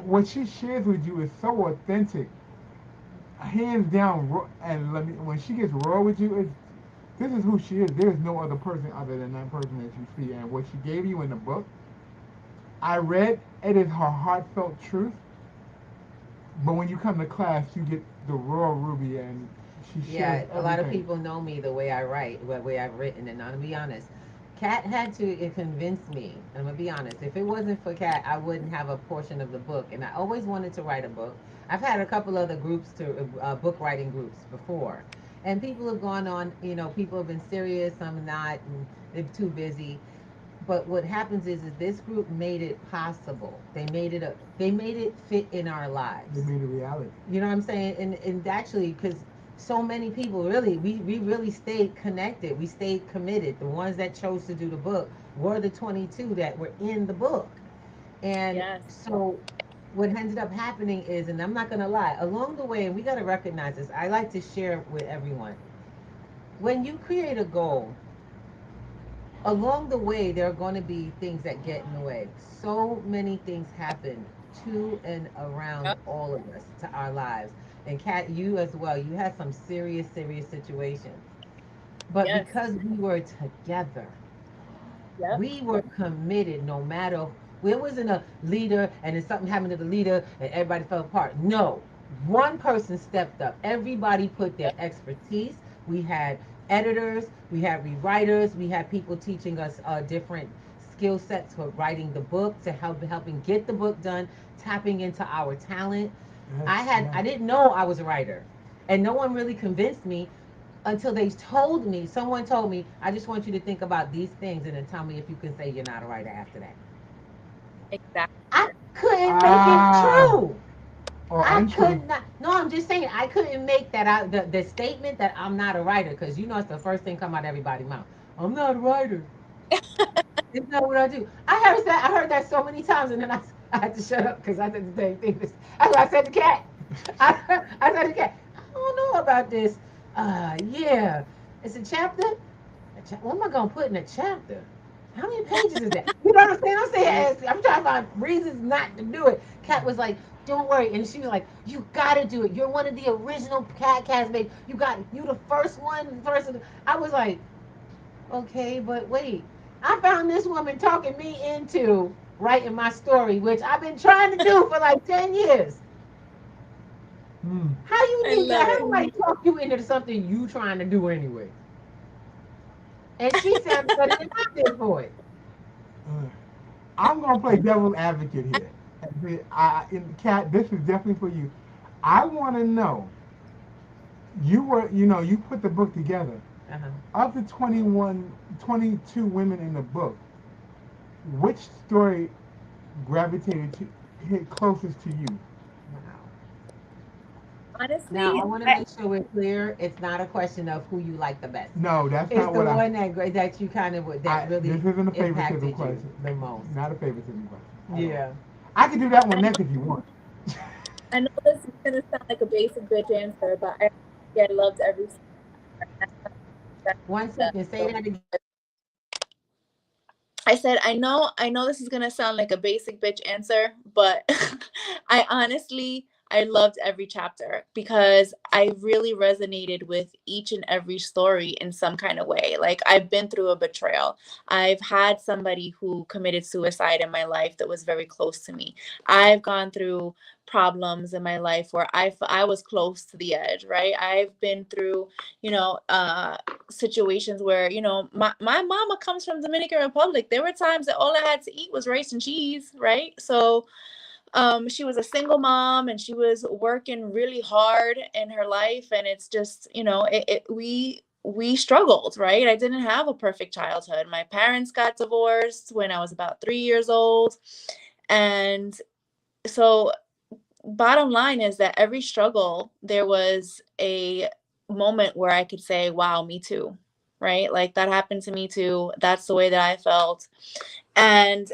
what she shares with you is so authentic, hands down. And when she gets raw with you, this is who she is. There's no other person other than that person that you see. And what she gave you in the book, I read, it is her heartfelt truth. But when you come to class, you get the raw Ruby, and she Yeah, shares a lot of everything. people know me the way I write, the way I've written, and I'll be honest. Kat had to convince me. I'm gonna be honest. If it wasn't for Kat, I wouldn't have a portion of the book. And I always wanted to write a book. I've had a couple other groups to book writing groups before, and people have gone on. You know, people have been serious, some not, and they're too busy. But what happens is this group made it possible. They made it fit in our lives. They made it reality. You know what I'm saying? And actually, because so many people really, we really stayed connected. We stayed committed. The ones that chose to do the book were the 22 that were in the book. And Yes. so what ended up happening is, and I'm not going to lie, along the way, and we got to recognize this, I like to share with everyone. When you create a goal, along the way, there are going to be things that get in the way. So many things happen to and around all of us, to our lives. And Kat, you as well, you had some serious, serious situations. But Yes. because we were together, Yep. we were committed no matter. There wasn't a leader and then something happened to the leader and everybody fell apart. No, one person stepped up. Everybody put their expertise. We had editors, we had rewriters, we had people teaching us different skill sets for writing the book, to helping get the book done, tapping into our talent. Yes, I yes. didn't know I was a writer, and no one really convinced me until they told me. Someone told me, I just want you to think about these things and then tell me if you can say you're not a writer after that. Exactly. I couldn't make it Ah, true. or I untrue. could not. No, I'm just saying I couldn't make that out. The statement that I'm not a writer, because you know it's the first thing come out of everybody's mouth. I'm not a writer. It's not what I do. I heard that so many times, and then I had to shut up because I said the same thing. That's what I said to Cat. I said to Cat, I don't know about this. Yeah, it's a chapter. What am I gonna put in a chapter? How many pages is that? You know what I'm saying? I'm trying to find reasons not to do it. Kat was like, "Don't worry," and she was like, "You gotta do it. You're one of the original Cat castmates. You the first one. First." I was like, "Okay, but wait. I found this woman talking me into writing my story, which I've been trying to do for like 10 years. Hmm. How you I need that? love How it. somebody talk you into something you trying to do anyway?" And she sounded better than I did for it. Uh, I'm gonna play devil's advocate here. Cat, this is definitely for you. I want to know. You put the book together. Uh-huh. Of the 21, 22 women in the book, which story gravitated to hit closest to you? Wow. Now, I Honestly, want to make sure we're clear. It's not a question of who you like the best. No, that's It's not the what I. one that you kind of that This really isn't a favoritism impacted you question. the most. Not a favoritism question at all. Yeah. I can do that one I next if you want. I know this is gonna sound like a basic bitch answer, but I loved every One that. second. Say that again. I said, I know this is gonna sound like a basic bitch answer, but I loved every chapter because I really resonated with each and every story in some kind of way. Like I've been through a betrayal. I've had somebody who committed suicide in my life that was very close to me. I've gone through problems in my life where I was close to the edge, right? I've been through, you know, situations where my mama comes from Dominican Republic. There were times that all I had to eat was rice and cheese, right? So she was a single mom and she was working really hard in her life, and it's just we struggled, right? I didn't have a perfect childhood. My parents got divorced when I was about 3 years old, and so bottom line is that every struggle, there was a moment where I could say, wow, me too. Right? Like that happened to me too. That's the way that I felt. And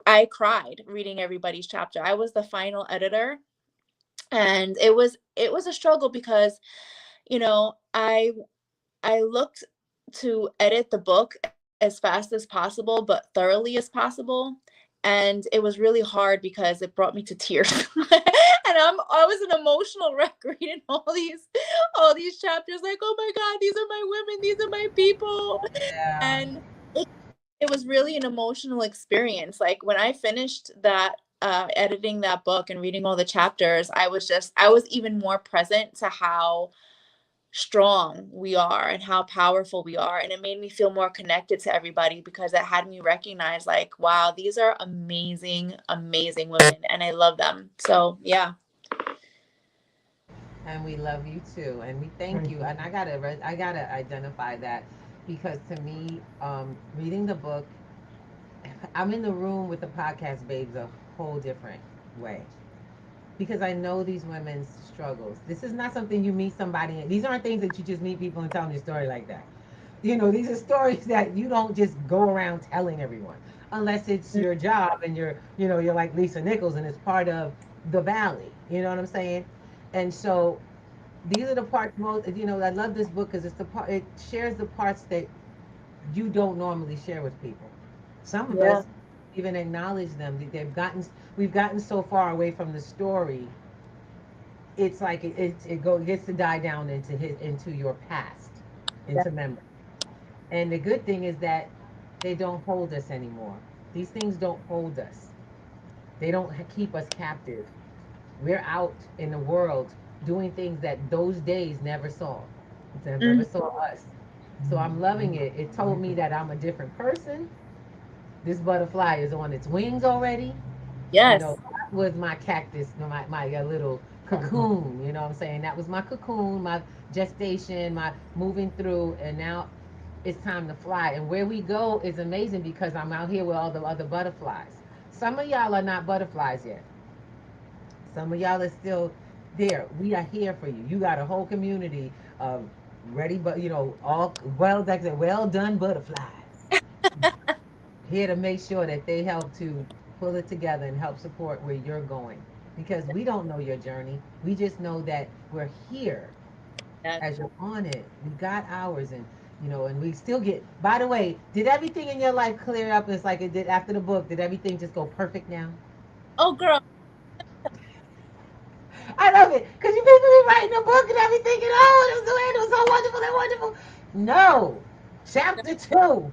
I cried reading everybody's chapter. I was the final editor, and it was a struggle because, I looked to edit the book as fast as possible, but thoroughly as possible. And it was really hard because it brought me to tears. And I was an emotional wreck reading all these chapters, like, oh my God, these are my women, these are my people. Yeah. And it was really an emotional experience. Like when I finished that editing that book and reading all the chapters, I was even more present to how strong we are and how powerful we are. And it made me feel more connected to everybody because it had me recognize, like, wow, these are amazing, amazing women and I love them. So, yeah. And we love you too, and we thank Thank you. you. And I gotta identify that, because to me, reading the book, I'm in the room with the podcast babes a whole different way, because I know these women's struggles. This is not something you meet somebody in. These aren't things that you just meet people and tell them your story like that. These are stories that you don't just go around telling everyone, unless it's your job and you're like Lisa Nichols and it's part of the Valley. You know what I'm saying? And so these are the parts most. I love this book because it shares the parts that you don't normally share with people. Some of Yeah. us even acknowledge them. We've gotten so far away from the story. It's like it gets to die down into your past, into memory. And the good thing is that they don't hold us anymore. These things don't hold us. They don't keep us captive. We're out in the world doing things that those days never saw. They never Mhm. saw us. So I'm loving it. It told me that I'm a different person. This butterfly is on its wings already. Yes. That was my cactus, my little cocoon. You know what I'm saying? That was my cocoon, my gestation, my moving through, and now it's time to fly. And where we go is amazing because I'm out here with all the other butterflies. Some of y'all are not butterflies yet. Some of y'all are still there. We are here for you. You got a whole community of ready, but all well done butterflies here to make sure that they help to pull it together and help support where you're going. Because we don't know your journey. We just know that we're here Yes. as you're on it. We got ours, and we still get. By the way, did everything in your life clear up? It's like it did after the book. Did everything just go perfect now? Oh, girl. I love it because you people be writing a book and everything, and it was so wonderful and wonderful. No, chapter two.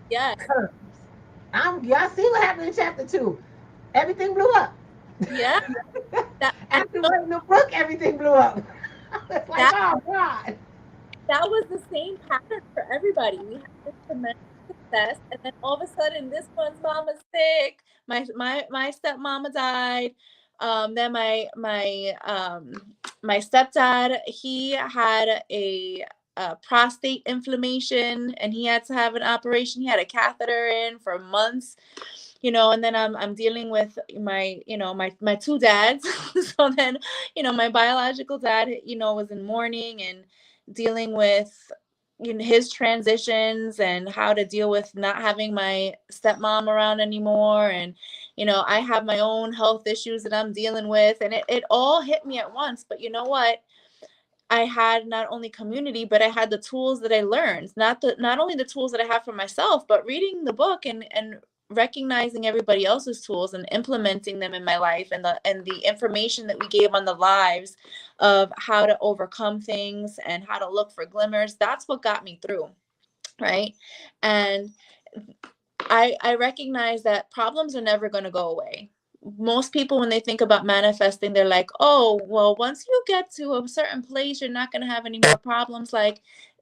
Yes. Curves. Y'all see what happened in chapter two? Everything blew up. Yeah. And After writing the book, everything blew up. It's like, that oh God. that was the same pattern for everybody. We had this tremendous success, and then all of a sudden, this one's mama's sick. My stepmama died. Then my stepdad, he had a prostate inflammation, and he had to have an operation. He had a catheter in for months. And then I'm dealing with my two dads. So then, my biological dad, was in mourning and dealing with his transitions and how to deal with not having my stepmom around anymore. And I have my own health issues that I'm dealing with, and it all hit me at once. But you know what? I had not only community, but I had the tools that I learned. Not only the tools that I have for myself, but reading the book and recognizing everybody else's tools and implementing them in my life, and the information that we gave on the lives of how to overcome things and how to look for glimmers. That's what got me through, right? And I recognize that problems are never going to go away. Most people, when they think about manifesting, they're like, oh, well, once you get to a certain place, you're not going to have any more problems. Like,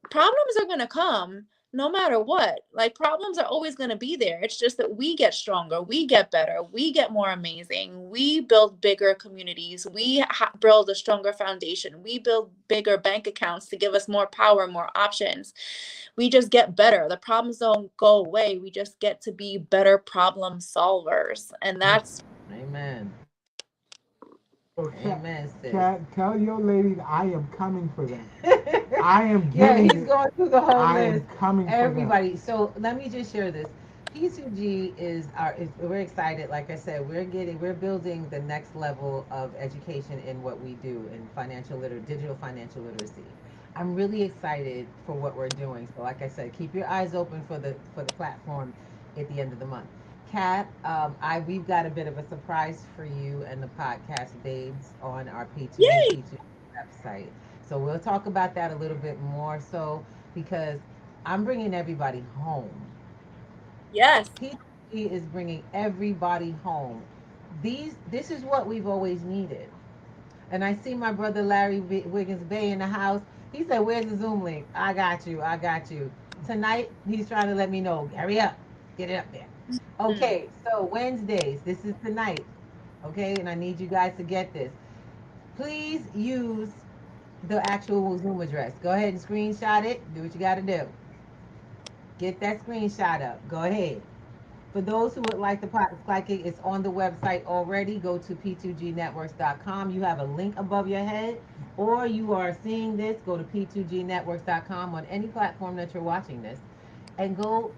problems are going to come no matter what. Like, problems are always going to be there. It's just that we get stronger, we get better, we get more amazing, we build bigger communities, we build a stronger foundation, we build bigger bank accounts to give us more power, more options. We just get better. The problems don't go away. We just get to be better problem solvers. And that's Amen. So, Amen, sis. tell your ladies I am coming for them. I am Yeah, getting he's it. going through the whole I list. am coming for them. Everybody. So let me just share this. P2G we're excited. Like I said, we're building the next level of education in what we do in digital financial literacy. I'm really excited for what we're doing. So like I said, keep your eyes open for the platform at the end of the month. Kat, we've got a bit of a surprise for you and the podcast babes on our P2G yay. P2G website. So we'll talk about that a little bit more so because I'm bringing everybody home. Yes. P2G is bringing everybody home. This is what we've always needed. And I see my brother Larry Wiggins Bay in the house. He said, "Where's the Zoom link?" I got you. I got you. Tonight, he's trying to let me know. Hurry up. Get it up there. Mm. Okay, so Wednesdays, this is tonight. Okay, and I need you guys to get this. Please use the actual Zoom address. Go ahead and screenshot it. Do what you got to do. Get that screenshot up. Go ahead. For those who would like the podcast like it's on the website already. Go to p2gnetworks.com. You have a link above your head, or you are seeing this. Go to p2gnetworks.com on any platform that you're watching this, and go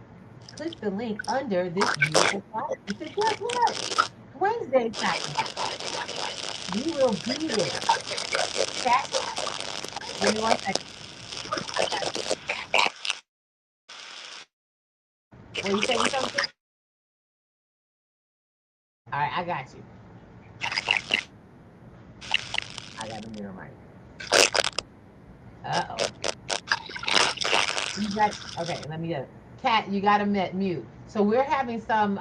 click the link under this beautiful product. Because guess what? Wednesday's happening. We will be there. Cat, give me 1 second. I got you. Were you saying something? All right, I got you. I got the mirror mic. Uh oh. You got okay. Let me get Cat. You got to mute. So we're having some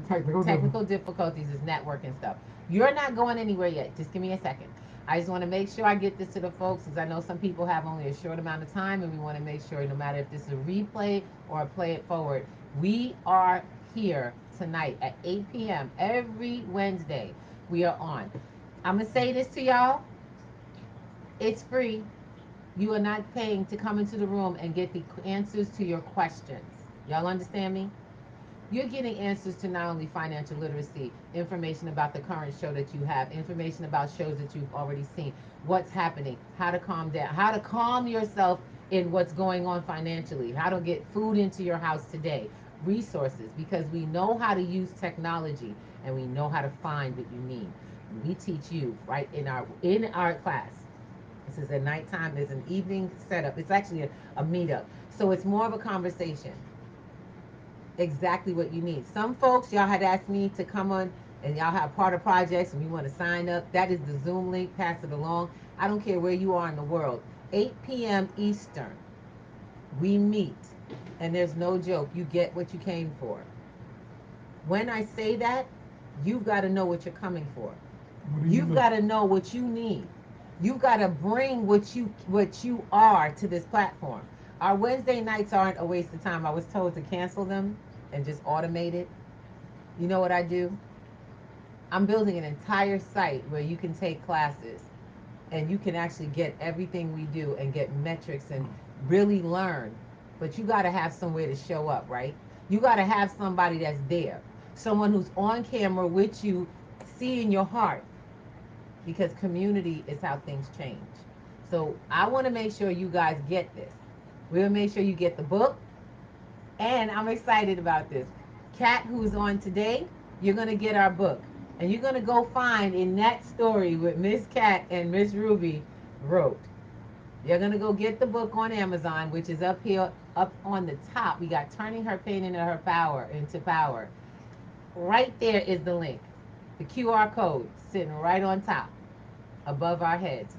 technical difficulties with network and stuff. You're not going anywhere yet. Just give me a second. I just want to make sure I get this to the folks because I know some people have only a short amount of time, and we want to make sure no matter if this is a replay or a play it forward, we are here tonight at 8 p.m. every Wednesday. We are on. I'm gonna say this to y'all. It's free. You are not paying to come into the room and get the answers to your questions. Y'all understand me? You're getting answers to not only financial literacy, information about the current show that you have, information about shows that you've already seen, what's happening, how to calm down, how to calm yourself in what's going on financially, how to get food into your house today, resources, because we know how to use technology and we know how to find what you need. We teach you right in our class. This is a nighttime. There's an evening setup. It's actually a meetup. So it's more of a conversation. Exactly what you need. Some folks, y'all had asked me to come on and y'all have part of projects and you want to sign up. That is the Zoom link. Pass it along. I don't care where you are in the world. 8 p.m. Eastern, we meet. And there's no joke. You get what you came for. When I say that, you've got to know what you're coming for. You've got to know what you need. You've got to bring what you are to this platform. Our Wednesday nights aren't a waste of time. I was told to cancel them and just automate it. You know what I do? I'm building an entire site where you can take classes and you can actually get everything we do and get metrics and really learn. But you got to have somewhere to show up, right? You got to have somebody that's there, someone who's on camera with you, seeing your heart, because community is how things change. So I want to make sure you guys get this. We'll make sure you get the book. And I'm excited about this. Kat, who's on today, you're going to get our book. And you're going to go find in that story what Miss Kat and Miss Ruby wrote. You're going to go get the book on Amazon, which is up here, up on the top. We got Turning Her Pain into Power. Right there is the link. The QR code sitting right on top, above our heads.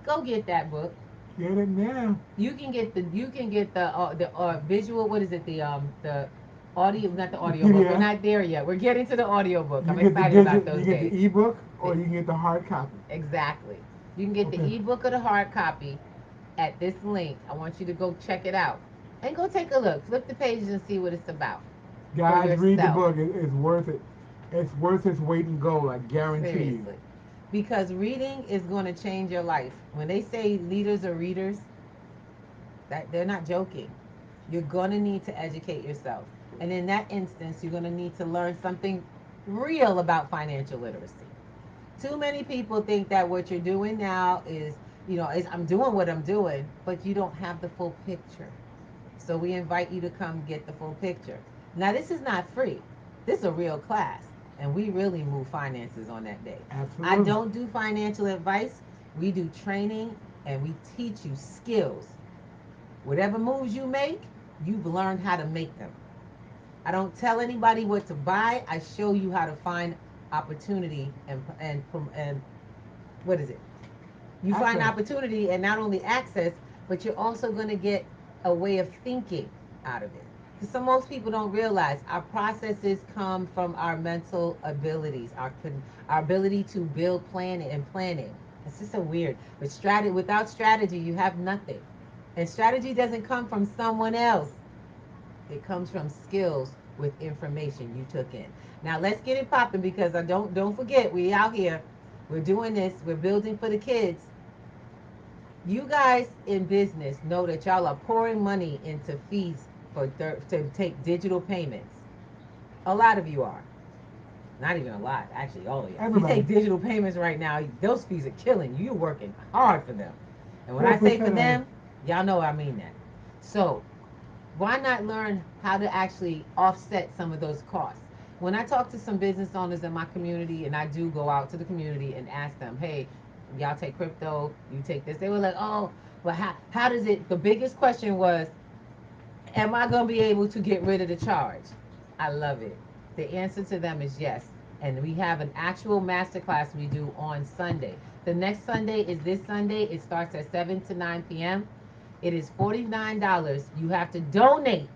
Go get that book. Get it now. You can get the visual. What is it? The audio, not the audio book. We're not there yet. We're getting to the audio book. I'm excited about those You get days. the ebook or you can get the hard copy. Exactly. You can get the ebook or the hard copy at this link. I want you to go check it out and go take a look. Flip the pages and see what it's about. Guys, read the book. It's worth it. It's worth its weight in gold. I guarantee you. Seriously. Because reading is going to change your life. When they say leaders are readers, that they're not joking. You're going to need to educate yourself. And in that instance, you're going to need to learn something real about financial literacy. Too many people think that what you're doing now is I'm doing what I'm doing, but you don't have the full picture. So we invite you to come get the full picture. Now, this is not free. This is a real class, and we really move finances on that day. Absolutely. I don't do financial advice. We do training, and we teach you skills. Whatever moves you make, you've learned how to make them. I don't tell anybody what to buy. I show you how to find opportunity and what is it? You find opportunity and not only access, but you're also going to get a way of thinking out of it. So most people don't realize our processes come from our mental abilities, our ability to build planning. It's just so weird. But strategy, without strategy, you have nothing. And strategy doesn't come from someone else. It comes from skills with information you took in. Now let's get it popping because I don't forget we out here. We're doing this. We're building for the kids. You guys in business know that y'all are pouring money into fees to take digital payments. A lot of you are. Not even a lot, actually, all of you. Everybody. You take digital payments right now, those fees are killing you. You're working hard for them. And when I say for them, y'all know I mean that. So why not learn how to actually offset some of those costs? When I talk to some business owners in my community, and I do go out to the community and ask them, hey, y'all take crypto, you take this, they were like, oh, but how does it, the biggest question was, am I going to be able to get rid of the charge? I love it. The answer to them is yes. And we have an actual masterclass we do on Sunday. The next Sunday is this Sunday. It starts at 7 to 9 p.m. It is $49. You have to donate.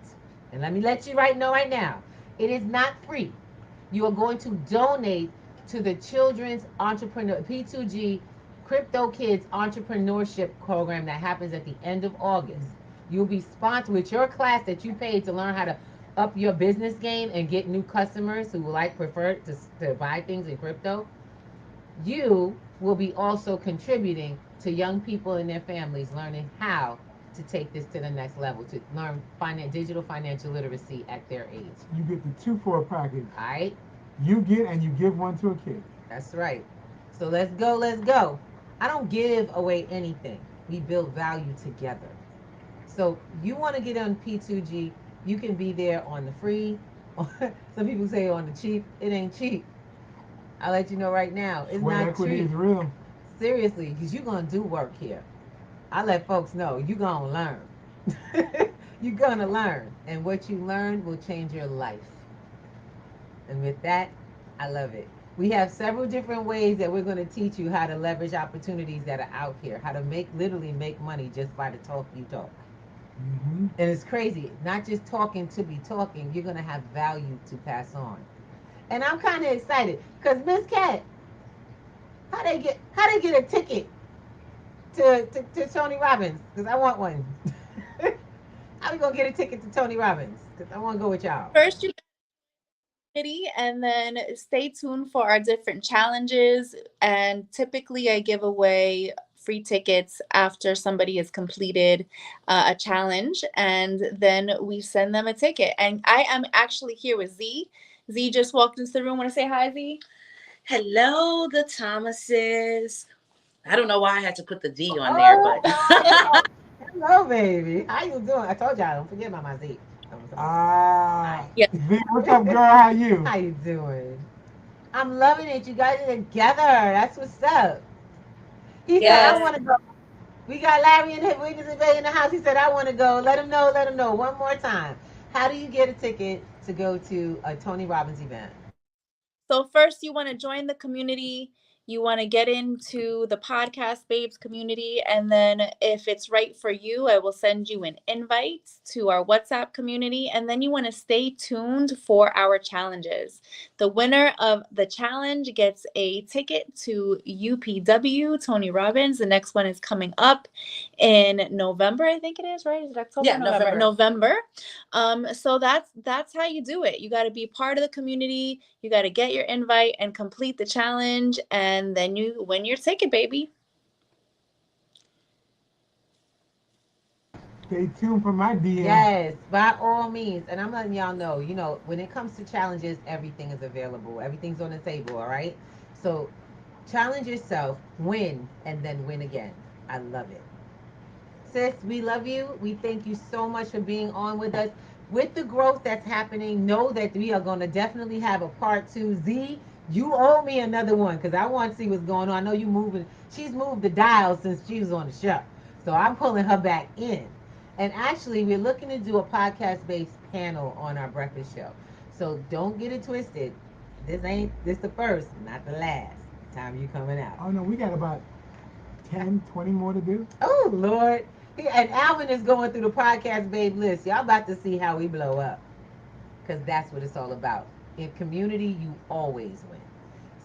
And let me let you know right now. It is not free. You are going to donate to the Children's Entrepreneur P2G Crypto Kids Entrepreneurship Program that happens at the end of August. You'll be sponsored with your class that you paid to learn how to up your business game and get new customers who prefer to buy things in crypto. You will be also contributing to young people and their families learning how to take this to the next level, to learn digital financial literacy at their age. You get the 2 for a package. All right? You get and you give one to a kid. That's right. So let's go, let's go. I don't give away anything. We build value together. So you want to get on P2G, you can be there on the free. Some people say on the cheap. It ain't cheap. I'll let you know right now. It's Sweat not equity cheap. is real. Seriously, because you're going to do work here. I let folks know you're going to learn. You're going to learn. And what you learn will change your life. And with that, I love it. We have several different ways that we're going to teach you how to leverage opportunities that are out here, how to literally make money just by the talk you talk. Mm-hmm. And it's crazy. Not just talking to be talking. You're going to have value to pass on. And I'm kind of excited because Miss Cat, how they get a ticket to Tony Robbins? Because I want one. How we gonna get a ticket to Tony Robbins? Because I want to go with y'all. First, you and then stay tuned for our different challenges. And typically, I give away free tickets after somebody has completed a challenge, and then we send them a ticket. And I am actually here with Z. Z just walked into the room. Want to say hi, Z? Hello, the Thomases. I don't know why I had to put the D on there, but hello, baby. How you doing? I told y'all, don't forget about my Z. Yeah. Z, what's up, girl? How you? How you doing? I'm loving it. You guys are together. That's what's up. He said, I want to go. We got Larry and Witness and Bay in the house. He said, I want to go. Let him know. One more time. How do you get a ticket to go to a Tony Robbins event? So first, you want to join the community. You want to get into the Podcast Babes community. And then if it's right for you, I will send you an invite to our WhatsApp community. And then you want to stay tuned for our challenges. The winner of the challenge gets a ticket to UPW, Tony Robbins. The next one is coming up in November, I think it is, right? Is it October? Yeah, November. So that's how you do it. You got to be part of the community. You got to get your invite and complete the challenge, and then you win your ticket, baby. Stay tuned for my DM. Yes, by all means. And I'm letting y'all know, when it comes to challenges, everything is available. Everything's on the table, all right? So challenge yourself, win, and then win again. I love it. Sis, we love you. We thank you so much for being on with us. With the growth that's happening, know that we are going to definitely have a part 2. Z, you owe me another one because I want to see what's going on. I know you moving. She's moved the dial since she was on the show. So I'm pulling her back in. And actually, we're looking to do a podcast-based panel on our breakfast show. So don't get it twisted. This the first, not the last time you coming out. Oh, no, we got about 10, 20 more to do. Oh, Lord. And Alvin is going through the Podcast Babe list. Y'all about to see how we blow up. Because that's what it's all about. In community, you always win.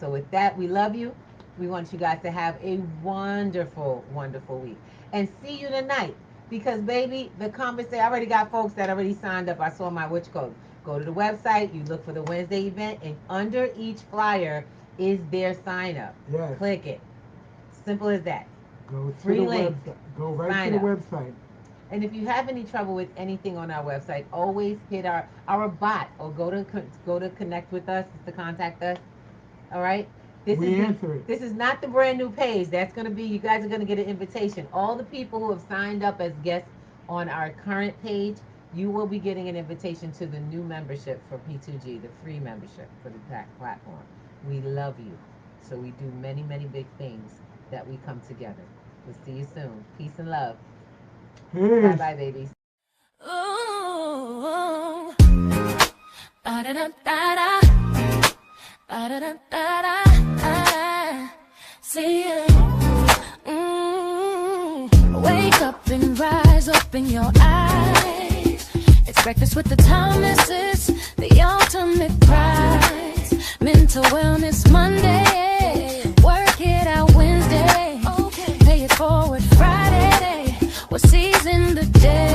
So with that, we love you. We want you guys to have a wonderful, wonderful week. And see you tonight. Because, baby, the conversation, I already got folks that already signed up. I saw my witch code. Go to the website, you look for the Wednesday event, and under each flyer is their sign up. Yes. Click it. Simple as that. Go to Free the link. website. Go right Sign to the up. website. And if you have any trouble with anything on our website, always hit our bot or go to connect with us, to contact us. All right. We answer it. This is not the brand new page. That's going to be, you guys are going to get an invitation. All the people who have signed up as guests on our current page, you will be getting an invitation to the new membership for P2G, the free membership for the platform. We love you. So we do many, many big things that we come together. We'll see you soon. Peace and love. Peace. Bye-bye, babies. Ooh. Ba-da-da-da-da. Ba-da-da-da-da. See ya. Wake up and rise, open your eyes. It's breakfast with the Thomases, the ultimate prize. Mental wellness Monday, work it out Wednesday, pay it forward Friday. We're seizing the day.